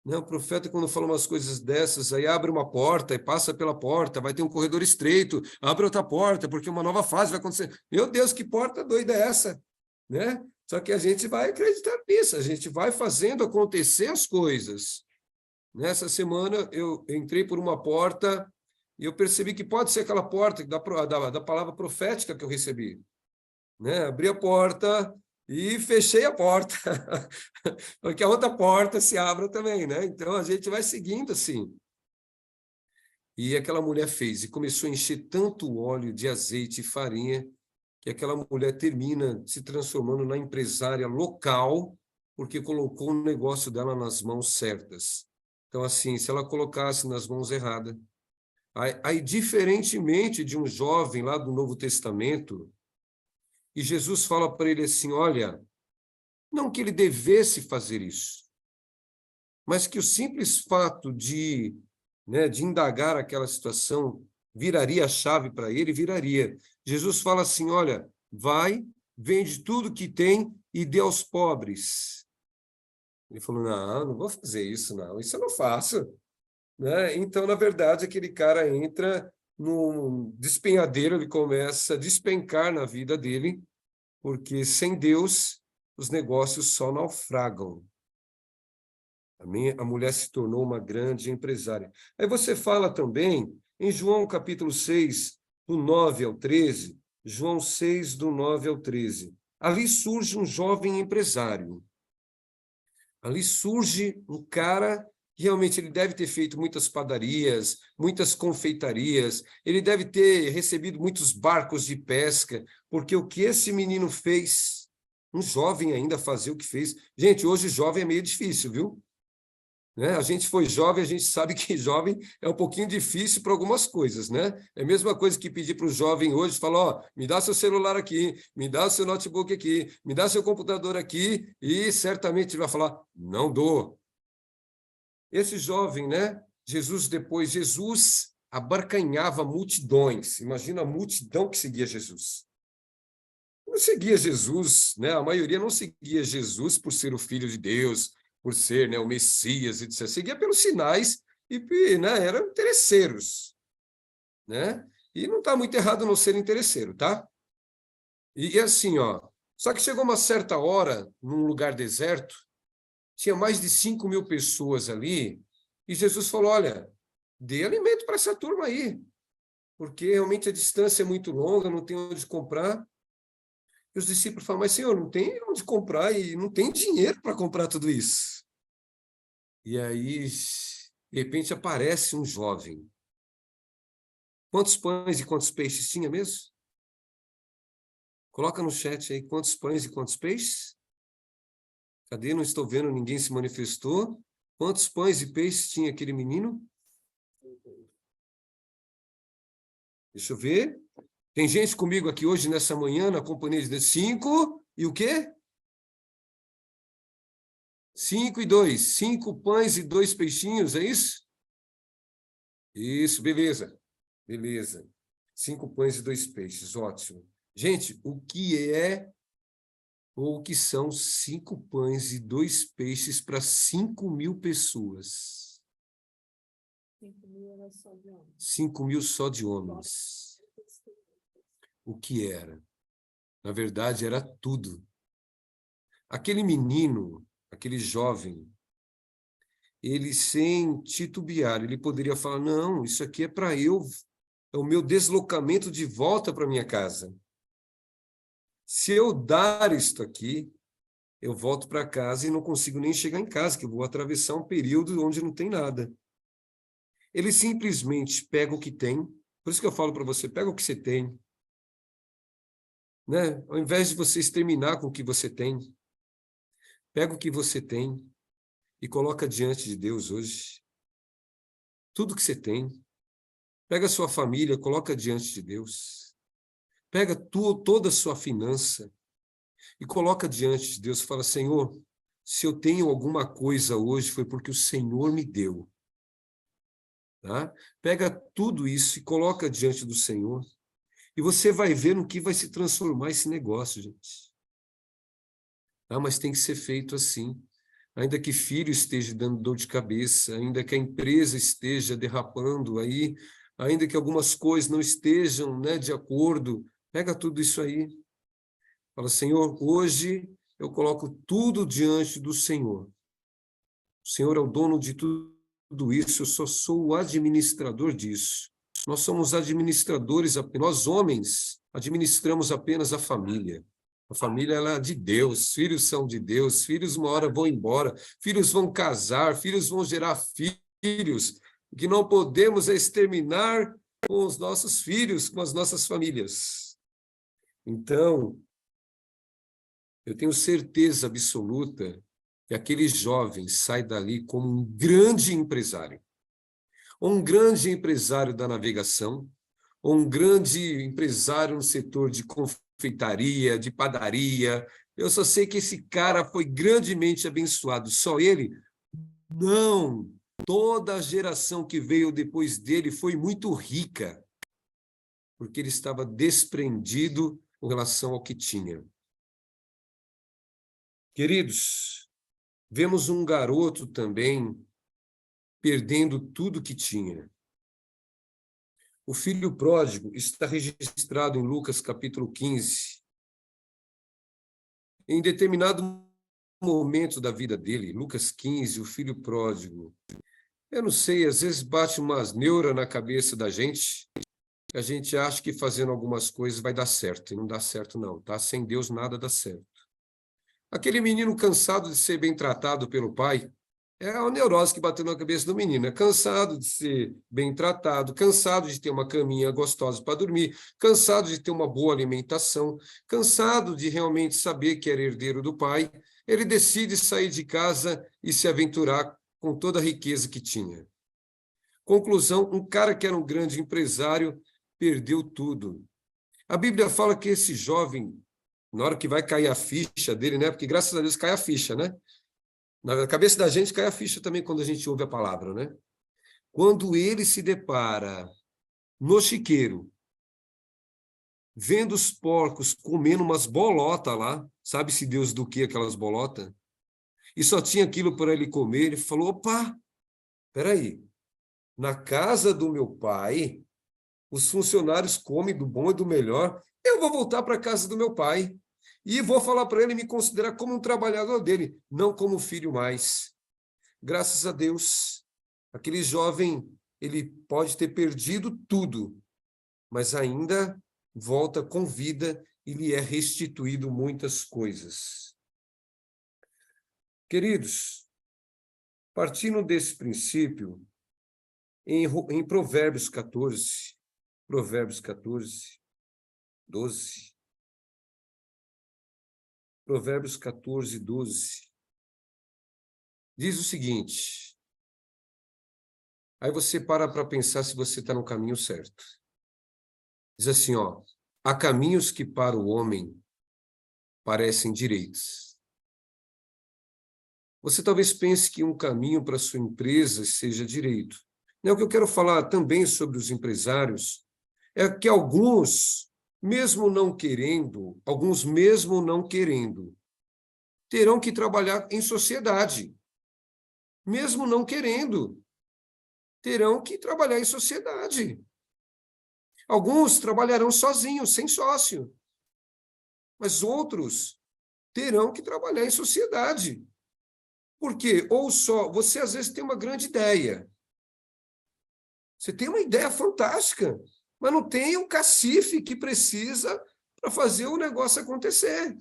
O profeta, quando fala umas coisas dessas, aí abre uma porta e passa pela porta, vai ter um corredor estreito, abre outra porta, porque uma nova fase vai acontecer. Meu Deus, que porta doida é essa? Né? Só que a gente vai acreditar nisso, a gente vai fazendo acontecer as coisas. Nessa semana, eu entrei por uma porta e eu percebi que pode ser aquela porta da palavra profética que eu recebi. Né? Abri a porta e fechei a porta, porque a outra porta se abra também, né? Então a gente vai seguindo assim. E aquela mulher fez, e começou a encher tanto óleo de azeite e farinha, que aquela mulher termina se transformando na empresária local, porque colocou o negócio dela nas mãos certas. Então, assim, se ela colocasse nas mãos erradas, aí diferentemente de um jovem lá do Novo Testamento, e Jesus fala para ele assim, olha, não que ele devesse fazer isso, mas que o simples fato de indagar aquela situação viraria a chave para ele, viraria. Jesus fala assim, olha, vai, vende tudo que tem e dê aos pobres. Ele falou, não vou fazer isso, isso eu não faço. Né? Então, na verdade, aquele cara entra num despenhadeiro, ele começa a despencar na vida dele, porque sem Deus os negócios só naufragam. A mulher se tornou uma grande empresária. Aí você fala também, em João capítulo 6, do 9 ao 13, João 6, do 9 ao 13, ali surge um jovem empresário. Ali surge um cara Realmente, ele deve ter feito muitas padarias, muitas confeitarias, ele deve ter recebido muitos barcos de pesca, porque o que esse menino fez, um jovem ainda fazer o que fez. Gente, hoje jovem é meio difícil, viu? Né? A gente foi jovem, a gente sabe que jovem é um pouquinho difícil para algumas coisas, né? É a mesma coisa que pedir para o jovem hoje, falar, ó, me dá seu celular aqui, me dá seu notebook aqui, me dá seu computador aqui, e certamente ele vai falar, não dou. Esse jovem, né? Jesus abarcanhava multidões. Imagina a multidão que seguia Jesus. Não seguia Jesus, né? A maioria não seguia Jesus por ser o Filho de Deus, por ser, né, o Messias, etc. Seguia pelos sinais e, né, eram interesseiros, né? E não está muito errado não ser interesseiro, tá? E assim, ó. Só que chegou uma certa hora, num lugar deserto, tinha mais de 5.000 pessoas ali, e Jesus falou, olha, dê alimento para essa turma aí, porque realmente a distância é muito longa, não tem onde comprar. E os discípulos falam, mas Senhor, não tem onde comprar e não tem dinheiro para comprar tudo isso. E aí, de repente, aparece um jovem. Quantos pães e quantos peixes tinha mesmo? Coloca no chat aí, quantos pães e quantos peixes? Cadê? Não estou vendo, ninguém se manifestou. Quantos pães e peixes tinha aquele menino? Deixa eu ver. Tem gente comigo aqui hoje, nessa manhã, na companhia de 5, e o quê? 5 e 2. 5 pães e 2 peixinhos, é isso? Isso, beleza. Beleza. 5 pães e 2 peixes, ótimo. Gente, o que é ou o que são 5 pães e 2 peixes para 5.000 pessoas? 5.000 era só de homens. 5.000 só de homens. O que era? Na verdade, era tudo. Aquele menino, aquele jovem, ele sem titubear, ele poderia falar, não, isso aqui é para eu, é o meu deslocamento de volta para minha casa. Se eu dar isto aqui, eu volto para casa e não consigo nem chegar em casa, que eu vou atravessar um período onde não tem nada. Ele simplesmente pega o que tem, por isso que eu falo para você, pega o que você tem, né? Ao invés de você exterminar com o que você tem, pega o que você tem e coloca diante de Deus hoje. Tudo que você tem. Pega a sua família, coloca diante de Deus. Pega toda a sua finança e coloca diante de Deus. Fala, Senhor, se eu tenho alguma coisa hoje, foi porque o Senhor me deu. Tá? Pega tudo isso e coloca diante do Senhor. E você vai ver no que vai se transformar esse negócio, gente. Ah, mas tem que ser feito assim. Ainda que filho esteja dando dor de cabeça, ainda que a empresa esteja derrapando aí, ainda que algumas coisas não estejam, né, de acordo, pega tudo isso aí. Fala, Senhor, hoje eu coloco tudo diante do Senhor. O Senhor é o dono de tudo isso, eu só sou o administrador disso. Nós somos administradores, nós homens administramos apenas a família. A família ela é de Deus, filhos são de Deus, filhos uma hora vão embora, filhos vão casar, filhos vão gerar filhos. O que não podemos é exterminar com os nossos filhos, com as nossas famílias. Então, eu tenho certeza absoluta que aquele jovem sai dali como um grande empresário. Ou um grande empresário da navegação, ou um grande empresário no setor de confeitaria, de padaria. Eu só sei que esse cara foi grandemente abençoado. Só ele? Não. Toda a geração que veio depois dele foi muito rica, porque ele estava desprendido com relação ao que tinha. Queridos, vemos um garoto também perdendo tudo que tinha. O filho pródigo está registrado em Lucas capítulo 15. Em determinado momento da vida dele, Lucas 15, o filho pródigo, eu não sei, às vezes bate umas neuras na cabeça da gente, a gente acha que fazendo algumas coisas vai dar certo, e não dá certo não, tá? Sem Deus nada dá certo. Aquele menino cansado de ser bem tratado pelo pai, É a neurose que bateu na cabeça do menino. É cansado de ser bem tratado, cansado de ter uma caminha gostosa para dormir, cansado de ter uma boa alimentação, cansado de realmente saber que era herdeiro do pai. Ele decide sair de casa e se aventurar com toda a riqueza que tinha. Conclusão, um cara que era um grande empresário perdeu tudo. A Bíblia fala que esse jovem, na hora que vai cair a ficha dele, né? Porque graças a Deus cai a ficha, né? Na cabeça da gente cai a ficha também quando a gente ouve a palavra, né? Quando ele se depara no chiqueiro, vendo os porcos comendo umas bolotas lá, sabe-se Deus do que aquelas bolotas, e só tinha aquilo para ele comer, ele falou, opa, peraí, na casa do meu pai, os funcionários comem do bom e do melhor, eu vou voltar para a casa do meu pai. E vou falar para ele me considerar como um trabalhador dele, não como filho mais. Graças a Deus, aquele jovem, ele pode ter perdido tudo, mas ainda volta com vida e lhe é restituído muitas coisas. Queridos, partindo desse princípio, em Provérbios 14, 12, Provérbios 14, 12, diz o seguinte, aí você para pensar se você está no caminho certo. Diz assim, ó, há caminhos que para o homem parecem direitos. Você talvez pense que um caminho para a sua empresa seja direito. Não, o que eu quero falar também sobre os empresários é que alguns mesmo não querendo, terão que trabalhar em sociedade. Mesmo não querendo, terão que trabalhar em sociedade. Alguns trabalharão sozinhos, sem sócio. Mas outros terão que trabalhar em sociedade. Por quê? Ou só, você às vezes tem uma grande ideia. Você tem uma ideia fantástica, mas não tem um cacife que precisa para fazer o negócio acontecer.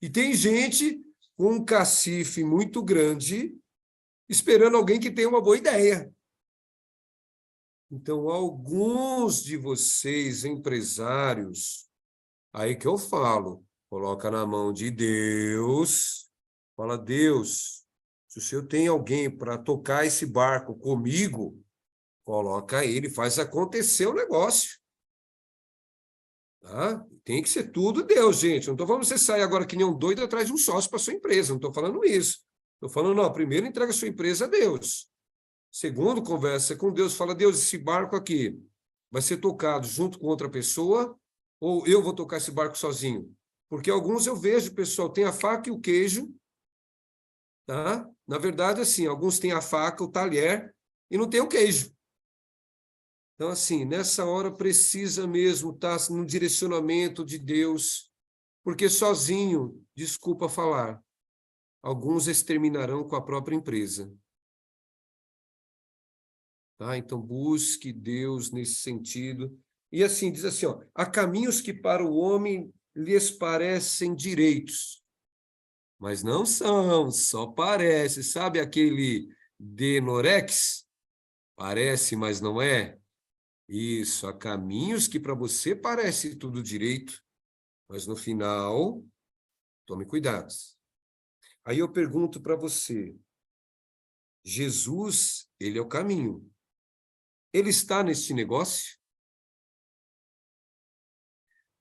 E tem gente com um cacife muito grande esperando alguém que tenha uma boa ideia. Então, alguns de vocês, empresários, aí que eu falo, coloca na mão de Deus, fala, Deus, se o Senhor tem alguém para tocar esse barco comigo, coloca ele, faz acontecer o negócio. Tá? Tem que ser tudo Deus, gente. Não estou falando você sair agora que nem um doido atrás de um sócio para sua empresa. Não estou falando isso. Estou falando, não, primeiro entrega a sua empresa a Deus. Segundo, conversa com Deus. Fala, Deus, esse barco aqui vai ser tocado junto com outra pessoa ou eu vou tocar esse barco sozinho? Porque alguns eu vejo, pessoal, tem a faca e o queijo. Tá? Na verdade, assim, alguns têm a faca, o talher e não tem o queijo. Então, assim, nessa hora precisa mesmo estar no direcionamento de Deus, porque sozinho, desculpa falar, alguns exterminarão com a própria empresa. Tá? Então, busque Deus nesse sentido. E assim, diz assim, ó, há caminhos que para o homem lhes parecem direitos, mas não são, só parece. Sabe aquele Denorex? Parece, mas não é. Isso, há caminhos que para você parece tudo direito, mas no final, tome cuidado. Aí eu pergunto para você, Jesus, ele é o caminho. Ele está nesse negócio?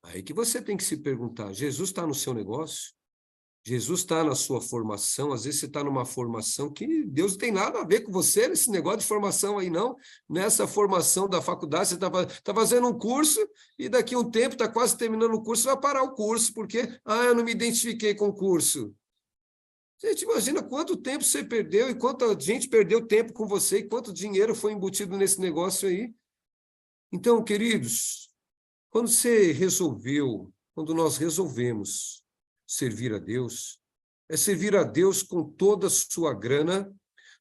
Aí que você tem que se perguntar, Jesus está no seu negócio? Jesus está na sua formação, às vezes você está numa formação que Deus não tem nada a ver com você nesse negócio de formação aí, não. Nessa formação da faculdade, você está fazendo um curso e daqui a um tempo está quase terminando o curso, vai parar o curso, porque eu não me identifiquei com o curso. Gente, imagina quanto tempo você perdeu e quanta gente perdeu tempo com você e quanto dinheiro foi embutido nesse negócio aí. Então, queridos, quando nós resolvemos servir a Deus, é servir a Deus com toda a sua grana,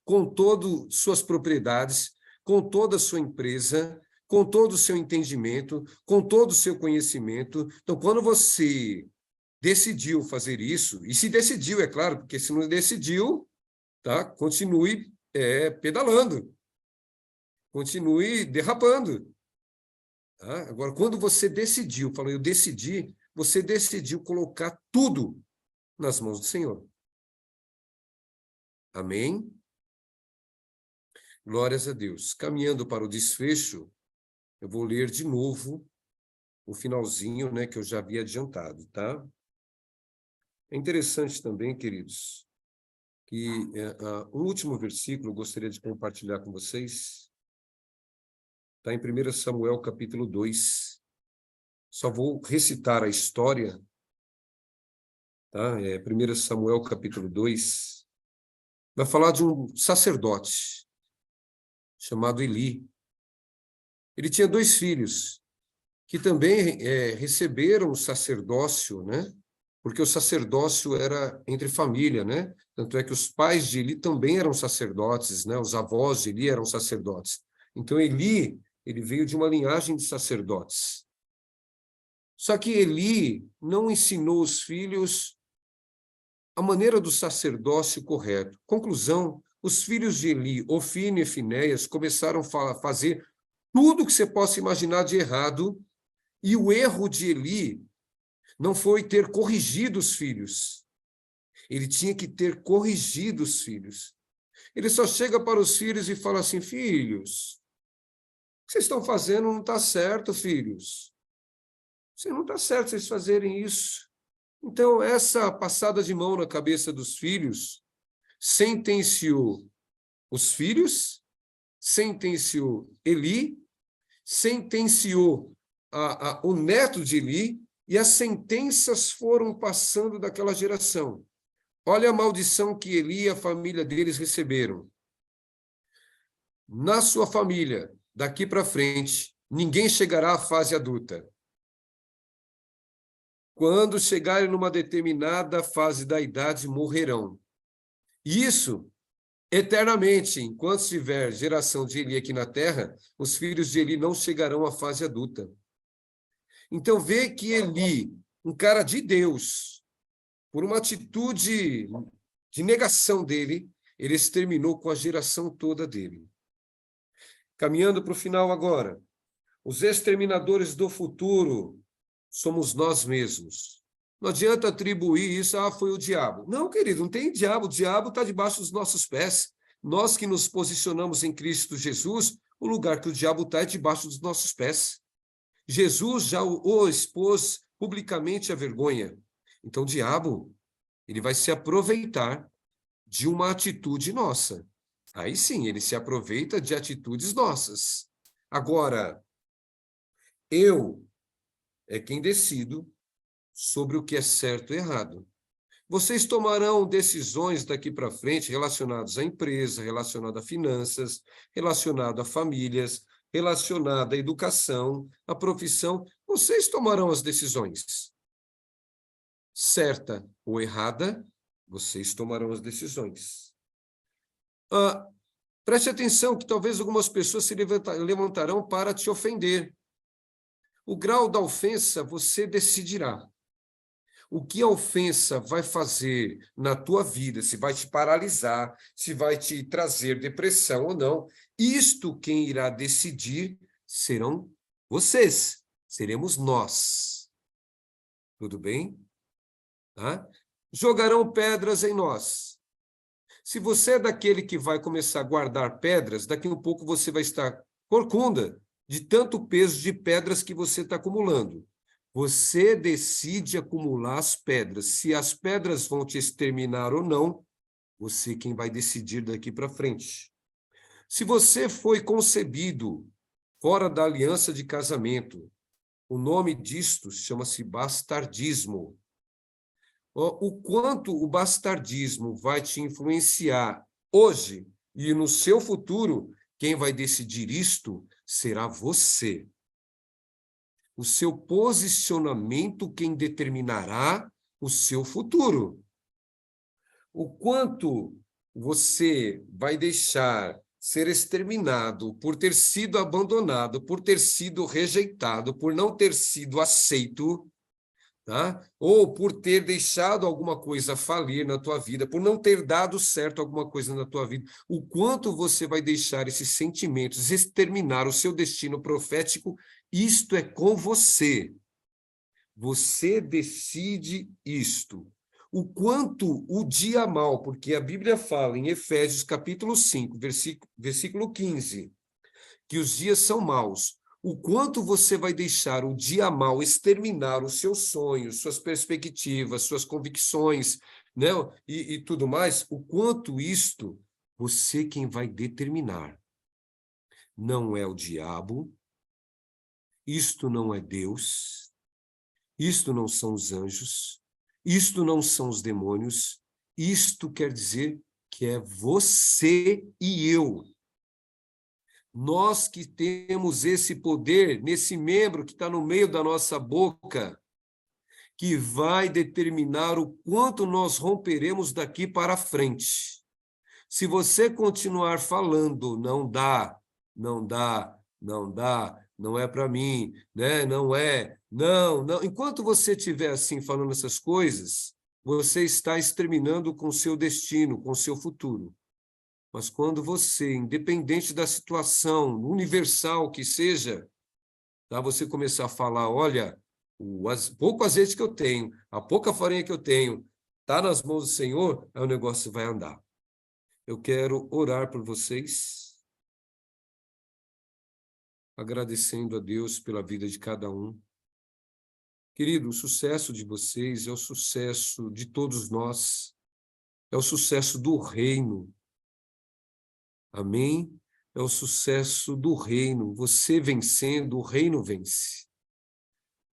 com todas suas propriedades, com toda a sua empresa, com todo o seu entendimento, com todo o seu conhecimento. Então, quando você decidiu fazer isso, e se decidiu, é claro, porque se não decidiu, tá? Continue pedalando, continue derrapando. Tá? Agora, quando você decidiu, falou, eu decidi, você decidiu colocar tudo nas mãos do Senhor. Amém? Glórias a Deus. Caminhando para o desfecho, eu vou ler de novo o finalzinho, né, que eu já havia adiantado, tá? É interessante também, queridos, que um último versículo eu gostaria de compartilhar com vocês. Está em 1 Samuel, capítulo 2. Só vou recitar a história, tá? 1 Samuel, capítulo 2. Vai falar de um sacerdote chamado Eli. Ele tinha 2 filhos, que também receberam o sacerdócio, né? Porque o sacerdócio era entre família, né? Tanto é que os pais de Eli também eram sacerdotes, né? Os avós de Eli eram sacerdotes. Então, Eli, ele veio de uma linhagem de sacerdotes. Só que Eli não ensinou os filhos a maneira do sacerdócio correto. Conclusão, os filhos de Eli, Ofni e Finéias, começaram a fazer tudo que você possa imaginar de errado, e o erro de Eli não foi ter corrigido os filhos. Ele tinha que ter corrigido os filhos. Ele só chega para os filhos e fala assim, filhos, o que vocês estão fazendo não está certo, filhos. Você não está certo vocês fazerem isso. Então, essa passada de mão na cabeça dos filhos sentenciou os filhos, sentenciou Eli, sentenciou o neto de Eli, e as sentenças foram passando daquela geração. Olha a maldição que Eli e a família deles receberam. Na sua família, daqui para frente, ninguém chegará à fase adulta. Quando chegarem numa determinada fase da idade, morrerão. Isso eternamente, enquanto tiver geração de Eli aqui na terra, os filhos de Eli não chegarão à fase adulta. Então, vê que Eli, um cara de Deus, por uma atitude de negação dele, ele exterminou com a geração toda dele. Caminhando para o final agora, os exterminadores do futuro somos nós mesmos. Não adianta atribuir isso, foi o diabo. Não, querido, não tem diabo. O diabo está debaixo dos nossos pés. Nós que nos posicionamos em Cristo Jesus, o lugar que o diabo está é debaixo dos nossos pés. Jesus já o expôs publicamente à vergonha. Então, o diabo, ele vai se aproveitar de uma atitude nossa. Aí sim, ele se aproveita de atitudes nossas. Agora, eu é quem decido sobre o que é certo e errado. Vocês tomarão decisões daqui para frente relacionadas à empresa, relacionadas a finanças, relacionadas a famílias, relacionadas à educação, à profissão. Vocês tomarão as decisões. Certa ou errada, vocês tomarão as decisões. Preste atenção que talvez algumas pessoas se levantarão para te ofender. O grau da ofensa você decidirá. O que a ofensa vai fazer na tua vida, se vai te paralisar, se vai te trazer depressão ou não, isto quem irá decidir serão vocês, seremos nós. Tudo bem? Tá? Jogarão pedras em nós. Se você é daquele que vai começar a guardar pedras, daqui a um pouco você vai estar corcunda de tanto peso de pedras que você está acumulando. Você decide acumular as pedras. Se as pedras vão te exterminar ou não, você quem vai decidir daqui para frente. Se você foi concebido fora da aliança de casamento, o nome disto chama-se bastardismo. O quanto o bastardismo vai te influenciar hoje e no seu futuro, quem vai decidir isto será você. O seu posicionamento quem determinará o seu futuro. O quanto você vai deixar ser exterminado por ter sido abandonado, por ter sido rejeitado, por não ter sido aceito, tá? Ou por ter deixado alguma coisa falir na tua vida, por não ter dado certo alguma coisa na tua vida, o quanto você vai deixar esses sentimentos exterminar o seu destino profético, isto é com você. Você decide isto. O quanto o dia mal, porque a Bíblia fala em Efésios capítulo 5, versículo 15, que os dias são maus. O quanto você vai deixar o dia mal exterminar os seus sonhos, suas perspectivas, suas convicções, né? E tudo mais, o quanto isto, você quem vai determinar. Não é o diabo, isto não é Deus, isto não são os anjos, isto não são os demônios, isto quer dizer que é você e eu. Nós que temos esse poder, nesse membro que está no meio da nossa boca, que vai determinar o quanto nós romperemos daqui para frente. Se você continuar falando, não dá, não dá, não dá, não é para mim, né? Não é, não. Enquanto você estiver assim falando essas coisas, você está exterminando com o seu destino, com o seu futuro. Mas quando você, independente da situação universal que seja, tá, você começar a falar, olha, o pouco azeite que eu tenho, a pouca farinha que eu tenho, está nas mãos do Senhor, aí o negócio vai andar. Eu quero orar por vocês, agradecendo a Deus pela vida de cada um. Querido, o sucesso de vocês é o sucesso de todos nós, é o sucesso do reino. Amém? É o sucesso do reino. Você vencendo, o reino vence.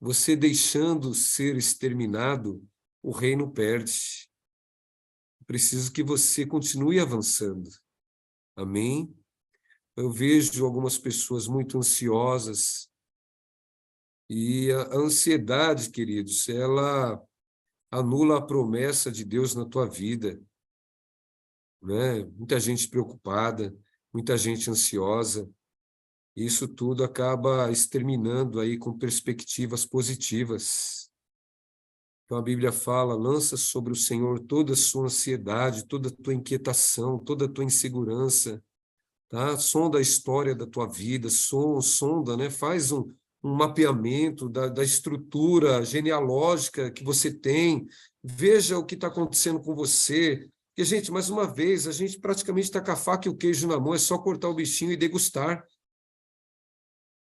Você deixando ser exterminado, o reino perde. Preciso que você continue avançando. Amém? Eu vejo algumas pessoas muito ansiosas. E a ansiedade, queridos, ela anula a promessa de Deus na tua vida. Né? Muita gente preocupada, muita gente ansiosa. Isso tudo acaba exterminando aí com perspectivas positivas. Então a Bíblia fala, lança sobre o Senhor toda a sua ansiedade, toda a tua inquietação, toda a tua insegurança, tá? Sonda a história da tua vida, sonda, né? Faz um mapeamento da estrutura genealógica que você tem, veja o que está acontecendo com você. Porque, gente, mais uma vez, a gente praticamente está com a faca e o queijo na mão, é só cortar o bichinho e degustar.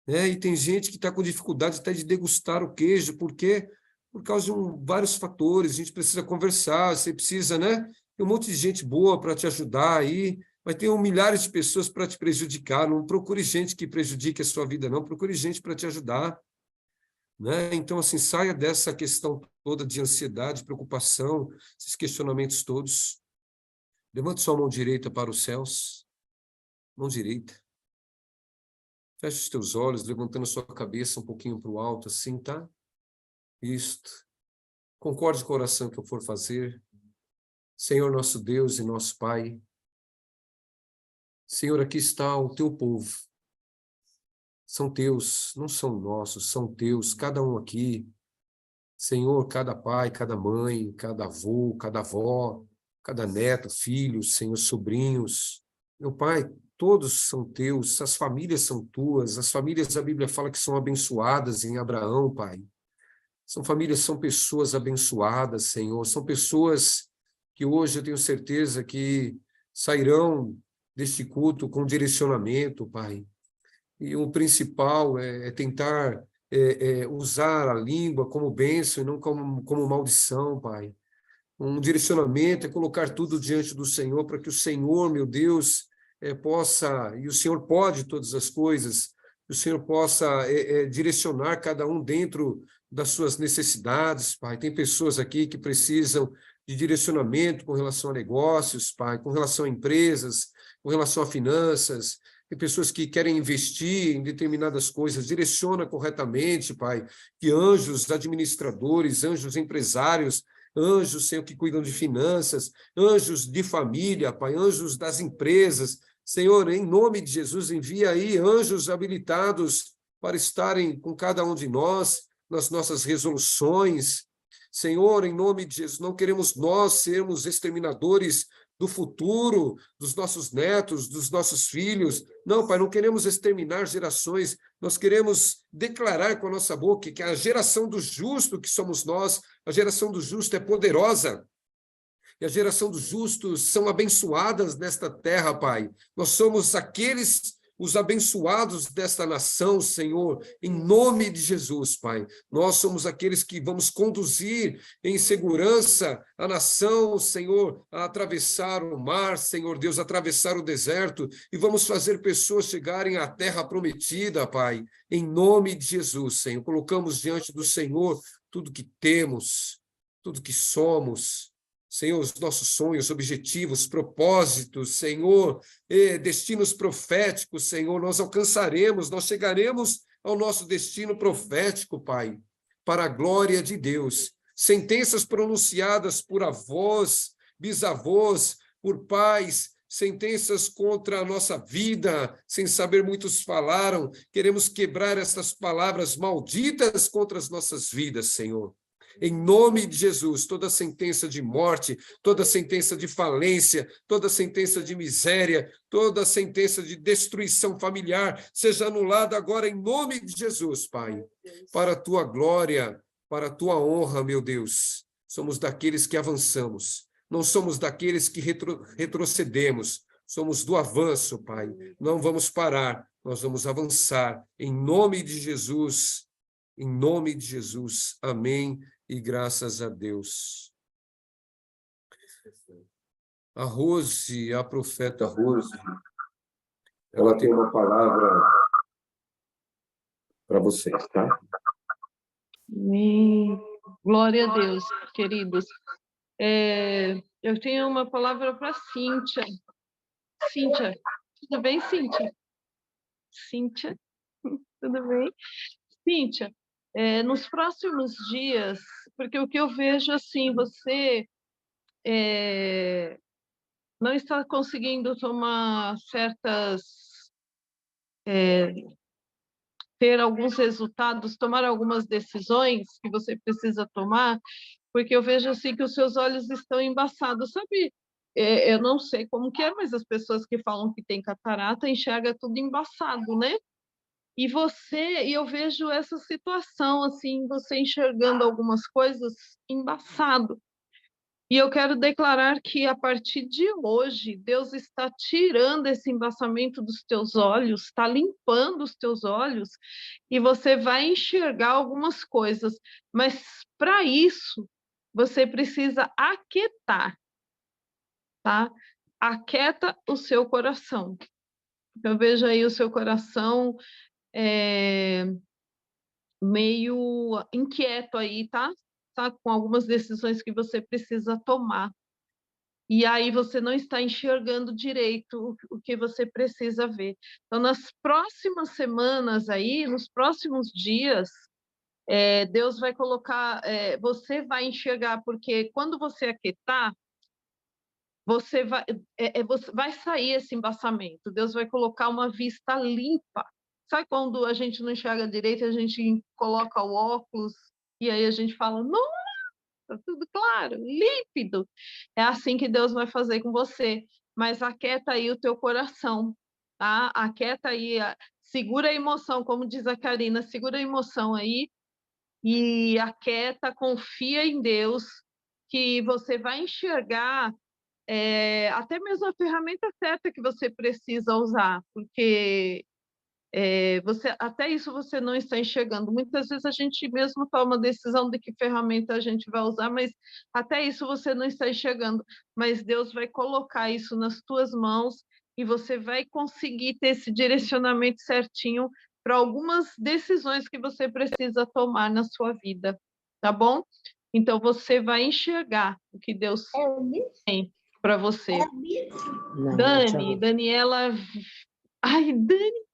E tem gente que está com dificuldade até de degustar o queijo, por quê? Por causa de vários fatores, a gente precisa conversar, você precisa, né? Tem um monte de gente boa para te ajudar aí, mas tem milhares de pessoas para te prejudicar, não procure gente que prejudique a sua vida, não, procure gente para te ajudar. Né? Então, assim, saia dessa questão toda de ansiedade, preocupação, esses questionamentos todos. Levante sua mão direita para os céus. Mão direita. Feche os teus olhos, levantando a sua cabeça um pouquinho para o alto, assim, tá? Isto. Concorde com a oração que eu for fazer. Senhor nosso Deus e nosso Pai. Senhor, aqui está o teu povo. São teus, não são nossos, são teus, cada um aqui. Senhor, cada pai, cada mãe, cada avô, cada avó, cada neto, filhos, Senhor, sobrinhos. Meu Pai, todos são teus, as famílias são tuas, as famílias, a Bíblia fala que são abençoadas em Abraão, Pai. São famílias, são pessoas abençoadas, Senhor, são pessoas que hoje eu tenho certeza que sairão deste culto com direcionamento, Pai. E o principal é tentar usar a língua como bênção e não como maldição, Pai. Um direcionamento é colocar tudo diante do Senhor para que o Senhor, meu Deus, possa, e o Senhor pode todas as coisas, que o Senhor possa direcionar cada um dentro das suas necessidades, Pai. Tem pessoas aqui que precisam de direcionamento com relação a negócios, Pai, com relação a empresas, com relação a finanças. Tem pessoas que querem investir em determinadas coisas, direciona corretamente, Pai, que anjos administradores, anjos empresários, anjos, Senhor, que cuidam de finanças, anjos de família, Pai, anjos das empresas. Senhor, em nome de Jesus, envia aí anjos habilitados para estarem com cada um de nós, nas nossas resoluções, Senhor, em nome de Jesus, não queremos nós sermos exterminadores do futuro, dos nossos netos, dos nossos filhos. Não, Pai, não queremos exterminar gerações, nós queremos declarar com a nossa boca que a geração do justo que somos nós, a geração do justo é poderosa, e a geração dos justos são abençoadas nesta terra, Pai. Nós somos aqueles, os abençoados desta nação, Senhor, em nome de Jesus, Pai. Nós somos aqueles que vamos conduzir em segurança a nação, Senhor, a atravessar o mar, Senhor Deus, atravessar o deserto, e vamos fazer pessoas chegarem à terra prometida, Pai, em nome de Jesus, Senhor. Colocamos diante do Senhor tudo que temos, tudo que somos, Senhor, os nossos sonhos, objetivos, propósitos, Senhor, destinos proféticos, Senhor, nós alcançaremos, nós chegaremos ao nosso destino profético, Pai, para a glória de Deus. Sentenças pronunciadas por avós, bisavós, por pais, sentenças contra a nossa vida, sem saber muitos falaram, queremos quebrar essas palavras malditas contra as nossas vidas, Senhor. Em nome de Jesus, toda sentença de morte, toda sentença de falência, toda sentença de miséria, toda sentença de destruição familiar, seja anulada agora em nome de Jesus, Pai, para a tua glória, para a tua honra, meu Deus. Somos daqueles que avançamos, não somos daqueles que retrocedemos, somos do avanço, Pai. Não vamos parar, nós vamos avançar, em nome de Jesus, em nome de Jesus. Amém. E graças a Deus. A Rose, a profeta Rose, ela tem uma palavra para vocês, tá? Amém. Glória a Deus, queridos. Eu tenho uma palavra para Cíntia. Cíntia, tudo bem, Cíntia? Cíntia, tudo bem? Cíntia, nos próximos dias, porque o que eu vejo assim, você não está conseguindo tomar ter alguns resultados, tomar algumas decisões que você precisa tomar, porque eu vejo assim que os seus olhos estão embaçados, sabe? Eu não sei como que é, mas as pessoas que falam que tem catarata enxergam tudo embaçado, né? E eu vejo essa situação, assim, você enxergando algumas coisas embaçado. E eu quero declarar que, a partir de hoje, Deus está tirando esse embaçamento dos teus olhos, está limpando os teus olhos, e você vai enxergar algumas coisas. Mas, para isso, você precisa aquietar, tá? Aquieta o seu coração. Eu vejo aí o seu coração meio inquieto aí, tá? Com algumas decisões que você precisa tomar. E aí você não está enxergando direito o que você precisa ver. Então, nas próximas semanas aí, nos próximos dias, Deus vai colocar, você vai enxergar, porque quando você aquietar, você vai sair esse embaçamento. Deus vai colocar uma vista limpa. Sabe quando a gente não enxerga direito, a gente coloca o óculos e aí a gente fala, nossa, tudo claro, límpido. É assim que Deus vai fazer com você. Mas aquieta aí o teu coração, tá? Aquieta aí, segura a emoção, como diz a Karina, segura a emoção aí e aquieta, confia em Deus, que você vai enxergar até mesmo a ferramenta certa que você precisa usar, porque até isso você não está enxergando. Muitas vezes a gente mesmo toma a decisão de que ferramenta a gente vai usar, mas até isso você não está enxergando. Mas Deus vai colocar isso nas tuas mãos e você vai conseguir ter esse direcionamento certinho para algumas decisões que você precisa tomar na sua vida, tá bom? Então você vai enxergar o que Deus tem para você. Daniela... Ai, Dani...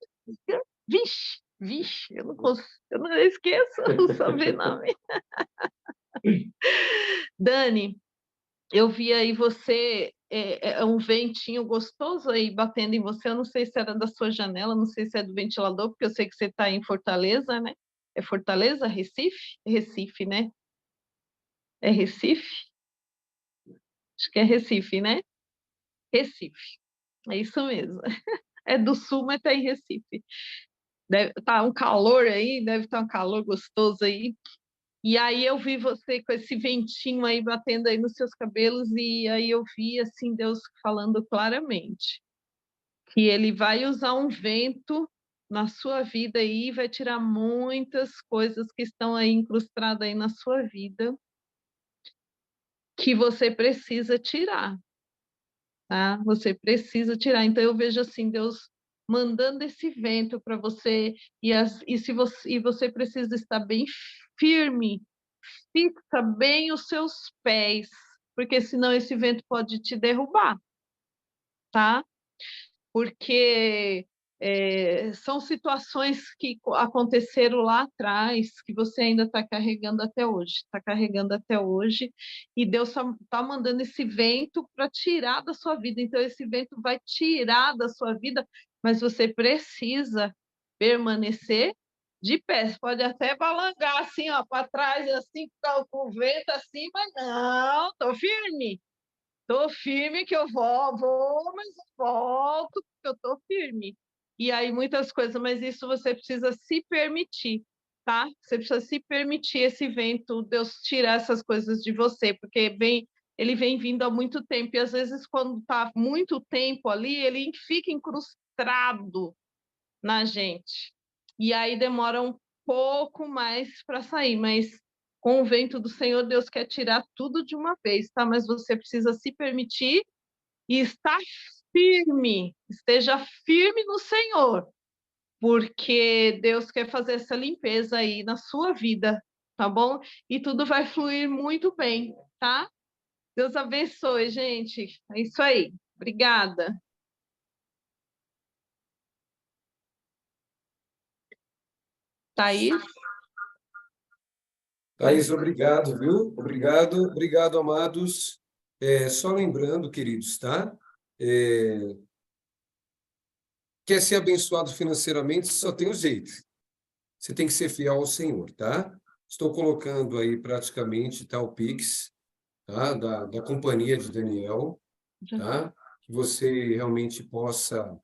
Vixe, eu não consigo, eu não esqueço, não saber nome. Dani, eu vi aí você, um ventinho gostoso aí batendo em você, eu não sei se era da sua janela, não sei se é do ventilador, porque eu sei que você está em Fortaleza, né? É Fortaleza? Recife? Recife, né? É Recife? Acho que é Recife, né? Recife. É isso mesmo. É do sul, mas está em Recife. Deve tá um calor aí, deve estar um calor gostoso aí. E aí eu vi você com esse ventinho aí batendo aí nos seus cabelos, e aí eu vi assim Deus falando claramente que ele vai usar um vento na sua vida aí, vai tirar muitas coisas que estão aí incrustadas aí na sua vida, que você precisa tirar, tá? Você precisa tirar. Então eu vejo assim Deus mandando esse vento para você, e você precisa estar bem firme, fixa bem os seus pés, porque senão esse vento pode te derrubar, tá? Porque são situações que aconteceram lá atrás, que você ainda está carregando até hoje, e Deus está mandando esse vento para tirar da sua vida. Então, esse vento vai tirar da sua vida, mas você precisa permanecer de pé. Você pode até balangar assim, ó, para trás, assim, com o vento assim, mas não, estou firme. Tô firme que eu vou, mas eu volto, porque eu tô firme. E aí muitas coisas, mas isso você precisa se permitir, tá? Você precisa se permitir esse vento, Deus tirar essas coisas de você, porque ele vem vindo há muito tempo, e às vezes quando tá muito tempo ali, ele fica incrustado na gente. E aí demora um pouco mais para sair, mas com o vento do Senhor, Deus quer tirar tudo de uma vez, tá? Mas você precisa se permitir e estar firme, esteja firme no Senhor, porque Deus quer fazer essa limpeza aí na sua vida, tá bom? E tudo vai fluir muito bem, tá? Deus abençoe, gente. É isso aí. Obrigada. Thaís? Thaís, obrigado, viu? Obrigado, amados. Só lembrando, queridos, tá? Quer ser abençoado financeiramente, só tem um jeito. Você tem que ser fiel ao Senhor, tá? Estou colocando aí praticamente, tá, o Pix, tá? Da companhia de Daniel, tá? Que você realmente possa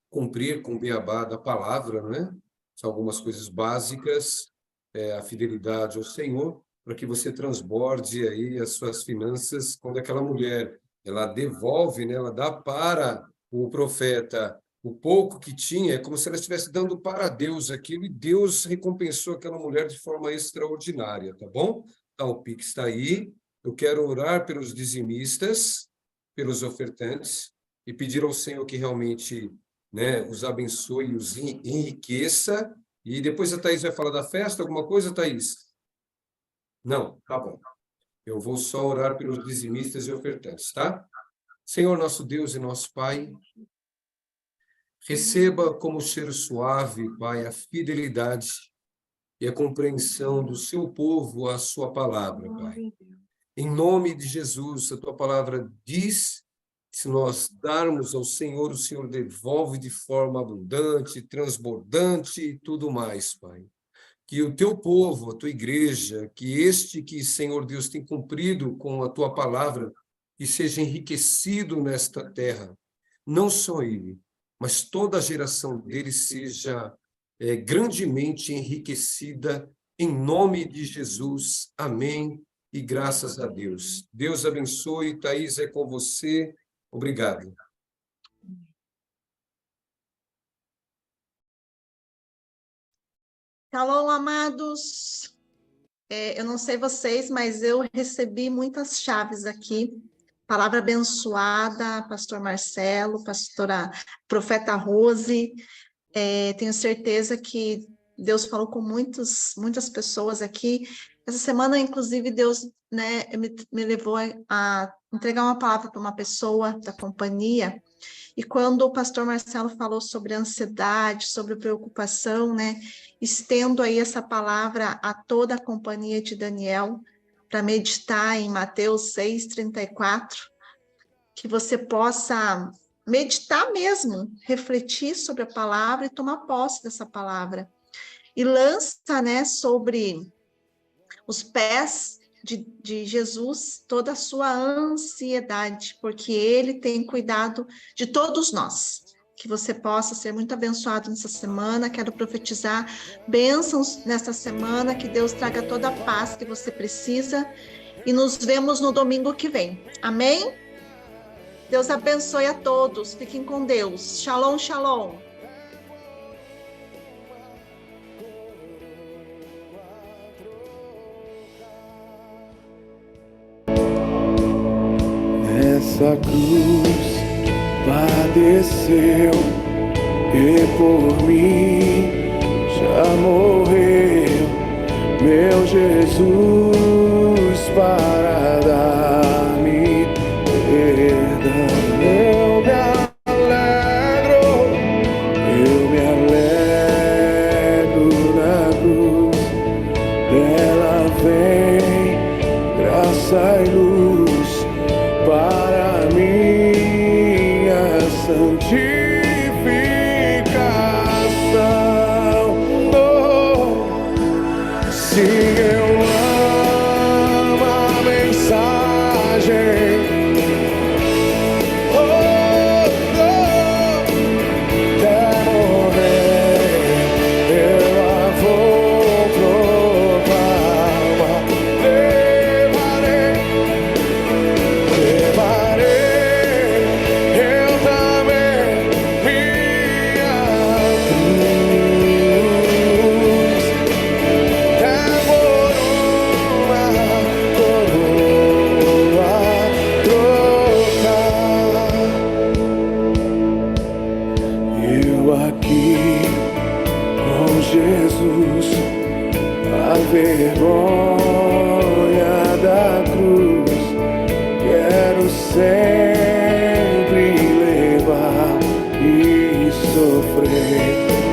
cumprir com o beabá da palavra, né? São algumas coisas básicas, a fidelidade ao Senhor, para que você transborde aí as suas finanças. Quando aquela mulher, ela devolve, né? Ela dá para o profeta o pouco que tinha, é como se ela estivesse dando para Deus aquilo, e Deus recompensou aquela mulher de forma extraordinária, tá bom? Então, o Pix está aí. Eu quero orar pelos dizimistas, pelos ofertantes, e pedir ao Senhor que realmente, né, os abençoe e os enriqueça. E depois a Thaís vai falar da festa, alguma coisa, Thaís? Não, tá bom. Eu vou só orar pelos dizimistas e ofertantes, tá? Senhor, nosso Deus e nosso Pai, receba como cheiro suave, Pai, a fidelidade e a compreensão do seu povo à sua palavra, Pai. Em nome de Jesus, a tua palavra diz que se nós darmos ao Senhor, o Senhor devolve de forma abundante, transbordante e tudo mais, Pai. Que o teu povo, a tua igreja, que Senhor Deus, tem cumprido com a tua palavra, e seja enriquecido nesta terra, não só ele, mas toda a geração dele seja grandemente enriquecida, em nome de Jesus. Amém. E graças a Deus. Deus abençoe. Thaís, é com você. Obrigado. Shalom, amados. Eu não sei vocês, mas eu recebi muitas chaves aqui. Palavra abençoada, pastor Marcelo, pastora profeta Rose. Tenho certeza que Deus falou com muitas pessoas aqui. Essa semana, inclusive, Deus, né, me levou a entregar uma palavra para uma pessoa da companhia. E quando o pastor Marcelo falou sobre ansiedade, sobre preocupação, né, estendo aí essa palavra a toda a companhia de Daniel, para meditar em Mateus 6:34, que você possa meditar mesmo, refletir sobre a palavra e tomar posse dessa palavra. E lança, né, sobre os pés de Jesus toda a sua ansiedade, porque Ele tem cuidado de todos nós. Que você possa ser muito abençoado nessa semana. Quero profetizar bênçãos nessa semana, que Deus traga toda a paz que você precisa. E nos vemos no domingo que vem. Amém? Deus abençoe a todos. Fiquem com Deus. Shalom, shalom. Nessa cruz padeceu e por mim já morreu meu Jesus para dar-me perdão. Eu me alegro na cruz, dela vem graça e luz para minha santificação. Se eu amo a mensagem, até morrer eu a vou proclamar. Levarei eu também minha cruz, até por uma coroa trocar. Eu aqui com Jesus, a vergonha da cruz, quero sempre levar e sofrer.